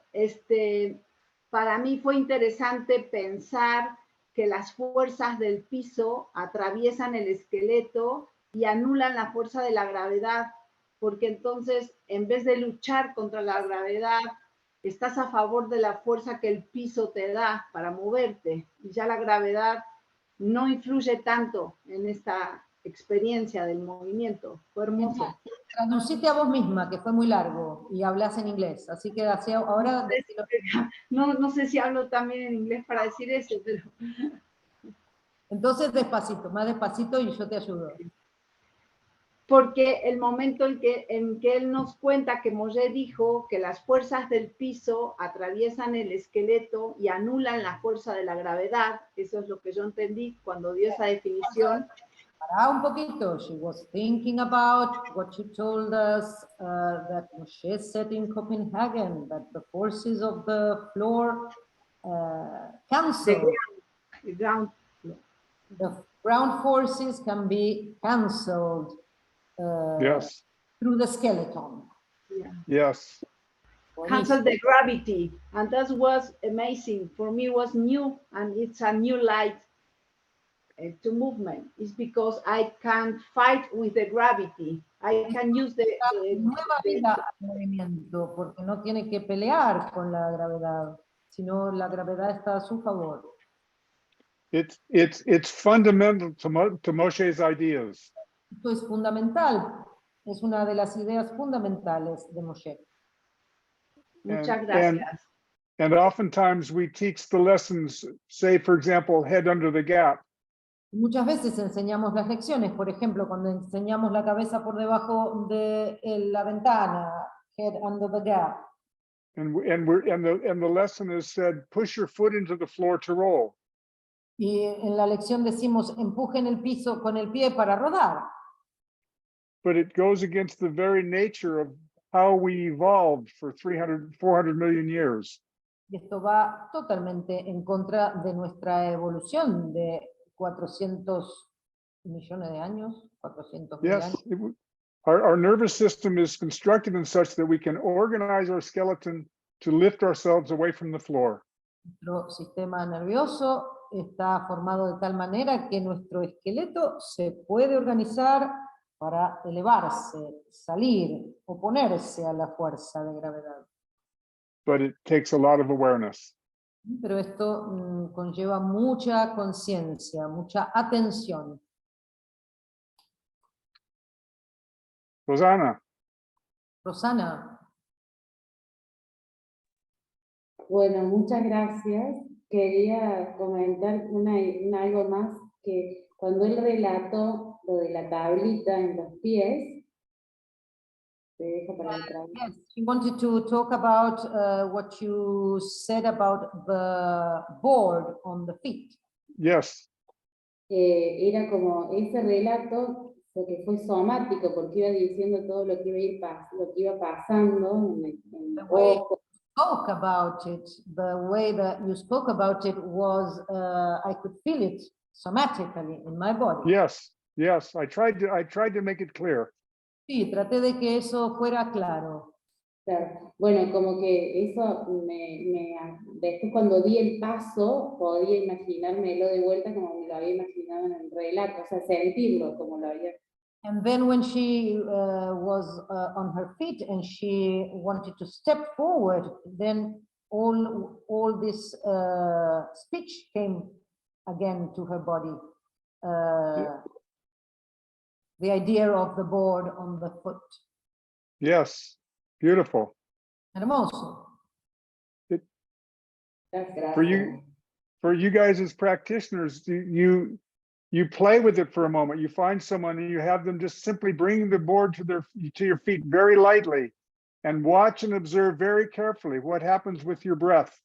para mí fue interesante pensar que las fuerzas del piso atraviesan el esqueleto y anulan la fuerza de la gravedad, porque entonces en vez de luchar contra la gravedad, estás a favor de la fuerza que el piso te da para moverte, y ya la gravedad no influye tanto en esta experiencia del movimiento. Fue hermoso. Traducite a vos misma, que fue muy largo, y hablas en inglés, así que ahora... No sé si hablo también en inglés para decir eso, pero... Entonces despacito, más despacito y yo te ayudo. Porque el momento en que él nos cuenta que Moshe dijo que las fuerzas del piso atraviesan el esqueleto y anulan la fuerza de la gravedad, eso es lo que yo entendí cuando dio esa definición. Para un poquito, she was thinking about what you told us that Moshe said in Copenhagen, that the forces of the floor cancel. The ground. Ground forces can be cancelled Yes. through the skeleton. Yeah. Yes. Cancel the gravity, and that was amazing. For me, it was new, and it's a new light to movement. It's because I can fight with the gravity. I can use Nueva vida al movimiento, porque no tiene que pelear con la gravedad, sino la gravedad está a su favor. It's fundamental to Moshe's ideas. Esto es fundamental, es una de las ideas fundamentales de Moshe. Muchas gracias. And oftentimes we teach the lessons, say, for example, head under the gap. Muchas veces enseñamos las lecciones, por ejemplo, cuando enseñamos la cabeza por debajo de la ventana, head under the gap. And the lesson is said, push your foot into the floor to roll. Y en la lección decimos, empujen el piso con el pie para rodar. But it goes against the very nature of how we evolved for 400 million years. Y esto va totalmente en contra de nuestra evolución de 400 millones de años, 400 mil Yes, años. our nervous system is constructed in such that we can organize our skeleton to lift ourselves away from the floor. Nuestro sistema nervioso está formado de tal manera que nuestro esqueleto se puede organizar para elevarse, salir, oponerse a la fuerza de gravedad. But it takes a lot of awareness. Pero esto conlleva mucha conciencia, mucha atención. Rosanna. Rosana. Bueno, muchas gracias. Quería comentar algo más, que cuando él relató lo de la tablita en los pies, te dejo para otra vez. Yes, you wanted to talk about what you said about the board on the feet. Yes. Era como ese relato que fue somático, porque iba diciendo todo lo que iba pasando en el ojo. Spoke about it, the way that you spoke about it was, I could feel it somatically in my body. Yes, yes, I tried to make it clear. Sí, traté de que eso fuera claro. Claro. Bueno, como que eso después cuando di el paso, podía imaginármelo de vuelta como me lo había imaginado en el relato, o sea, sentirlo como lo había. And then when she was on her feet and she wanted to step forward, then all this speech came again to her body. The idea of the board on the foot. Yes, beautiful. Hermoso. For you guys as practitioners, you play with it for a moment. You find someone and you have them just simply bring the board to your feet very lightly and watch and observe very carefully what happens with your breath,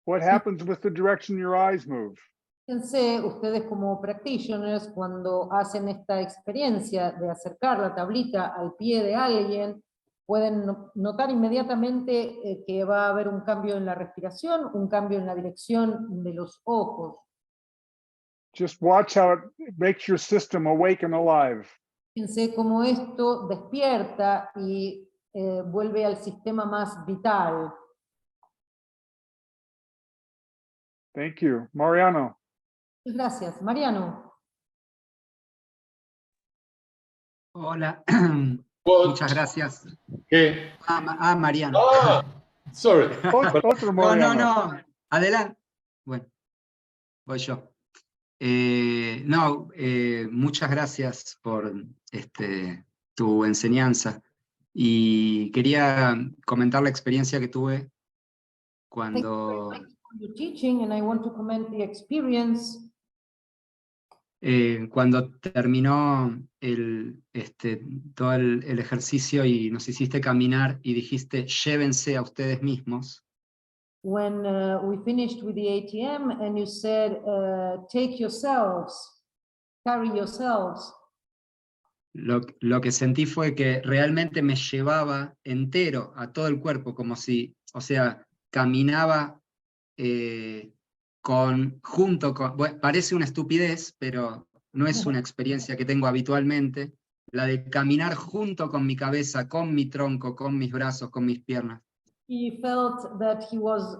what happens with the direction your eyes move. Fíjense ustedes como practitioners cuando hacen esta experiencia de acercar la tablita al pie de alguien, pueden notar inmediatamente que va a haber un cambio en la respiración, un cambio en la dirección de los ojos. Just watch how it makes your system awake and alive. Fíjense cómo esto despierta y vuelve al sistema más vital. Thank you. Mariano. Gracias. Mariano. Hola. Muchas gracias. ¿Qué? Mariano. Sorry. Otro Mariano. No. Adelante. Bueno, voy yo. Muchas gracias por tu enseñanza. Y quería comentar la experiencia que tuve cuando... cuando terminó todo el ejercicio y nos hiciste caminar y dijiste, llévense a ustedes mismos. When we finished with the ATM and you said, take yourselves, carry yourselves. Lo que sentí fue que realmente me llevaba entero a todo el cuerpo, como si, o sea, caminaba junto con, bueno, parece una estupidez, pero no es una experiencia que tengo habitualmente, la de caminar junto con mi cabeza, con mi tronco, con mis brazos, con mis piernas. He felt that he was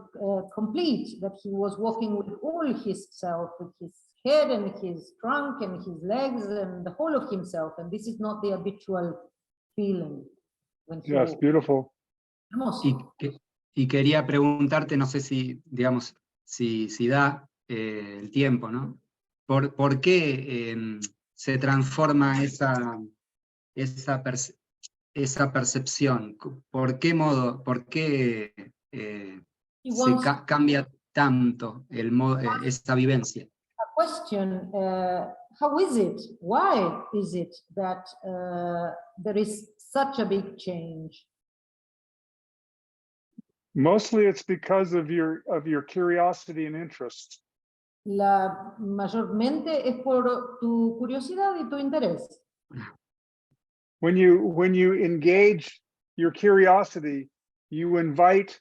complete, that he was walking with all his self, with his head and his trunk and his legs and the whole of himself. And this is not the habitual feeling. Yes, beautiful. Hermoso. Y quería preguntarte, no sé si, digamos, si da el tiempo, ¿no? ¿Por qué se transforma esa percepción? ¿Por qué modo, por qué cambia tanto esa vivencia? A question, how is it? Why is it that there is such a big change? Mostly it's because of your curiosity and interest. Mayormente es por tu curiosidad y tu interés. When you engage your curiosity, you invite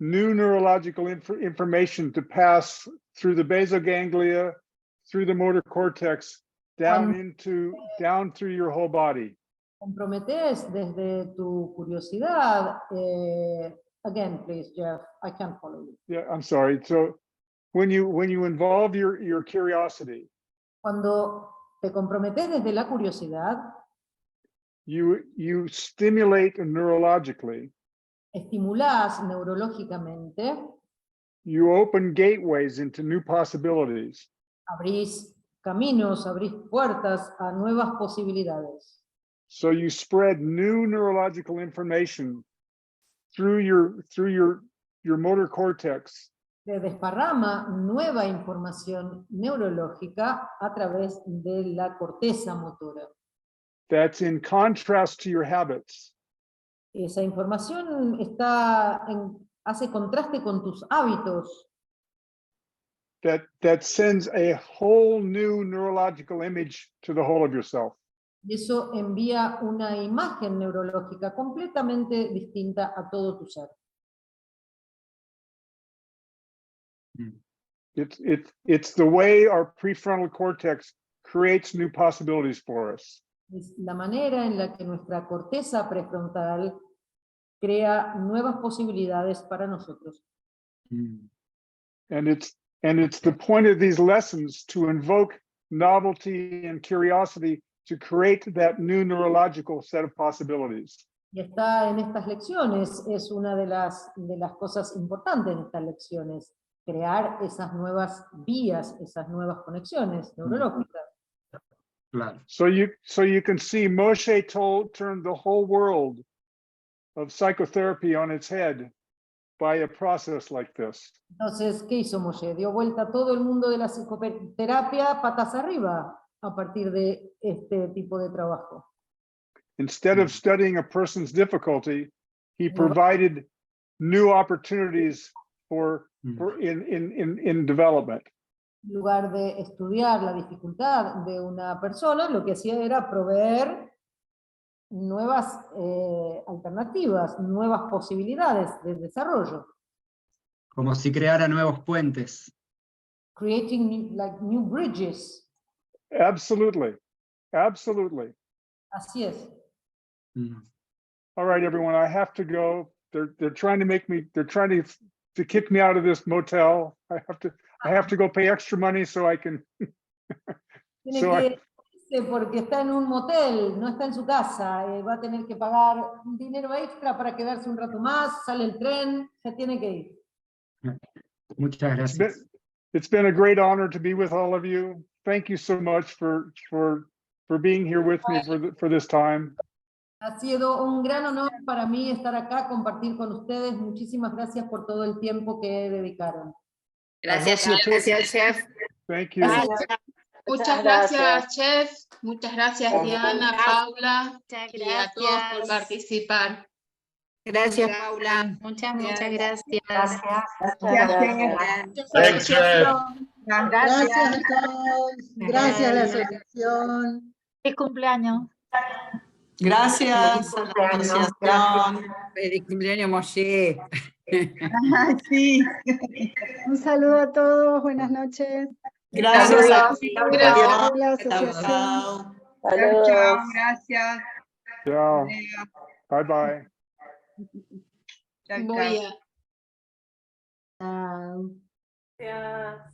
new neurological information to pass through the basal ganglia, through the motor cortex, down through your whole body. Comprometes desde tu curiosidad. Again, please, Jeff, I can't follow you. Yeah, I'm sorry. So when you involve your curiosity, cuando te comprometes desde la curiosidad, you stimulate neurologically. Estimulás neurológicamente. You open gateways into new possibilities. Abrís caminos, abrís puertas a nuevas posibilidades. So you spread new neurological information through your motor cortex. Se desparrama nueva información neurológica a través de la corteza motora. That's in contrast to your habits. Esa información hace contraste con tus hábitos. That sends a whole new neurological image to the whole of yourself. Y eso envía una imagen neurológica completamente distinta a todo tu ser. It's the way our prefrontal cortex creates new possibilities for us. Es la manera en la que nuestra corteza prefrontal crea nuevas posibilidades para nosotros. And it's the point of these lessons to invoke novelty and curiosity to create that new neurological set of possibilities. Y está en estas lecciones, es una de las cosas importantes en estas lecciones, crear esas nuevas vías, esas nuevas conexiones neurológicas. Claro. So you can see Moshe turned the whole world of psychotherapy on its head by a process like this. Entonces, ¿qué hizo Moshe? Dio vuelta todo el mundo de la psicoterapia patas arriba a partir de este tipo de trabajo. Instead of studying a person's difficulty, he provided new opportunities in development. En lugar de estudiar la dificultad de una persona, lo que hacía era proveer nuevas alternativas, nuevas posibilidades de desarrollo. Como si creara nuevos puentes. Creating new bridges. Absolutely. Absolutely. Así es. All right, everyone, I have to go. They're trying to kick me out of this motel. I have to go pay extra money so I can. Tiene que irse porque está en un motel, no está en su casa, va a tener que pagar un dinero extra para quedarse un rato más, sale el tren, se tiene que ir. Muchas gracias. It's been a great honor to be with all of you. Thank you so much for being here with me for this time. Ha sido un gran honor para mí estar acá, compartir con ustedes. Muchísimas gracias por todo el tiempo que dedicaron. Gracias, chef. Thank you. Muchas gracias, chef. Muchas gracias, Diana, Paula, y a todos por participar. Gracias, Paula. Muchas gracias. Gracias a todos. Gracias a la asociación. Feliz cumpleaños. Gracias a la asociación. Feliz cumpleaños, Moshe. Sí. Un saludo a todos. Buenas noches. Gracias a ti. Gracias. La asociación. Chao. Chao, chao, gracias. Ciao. Bye bye. Voy a... Chao. Gracias.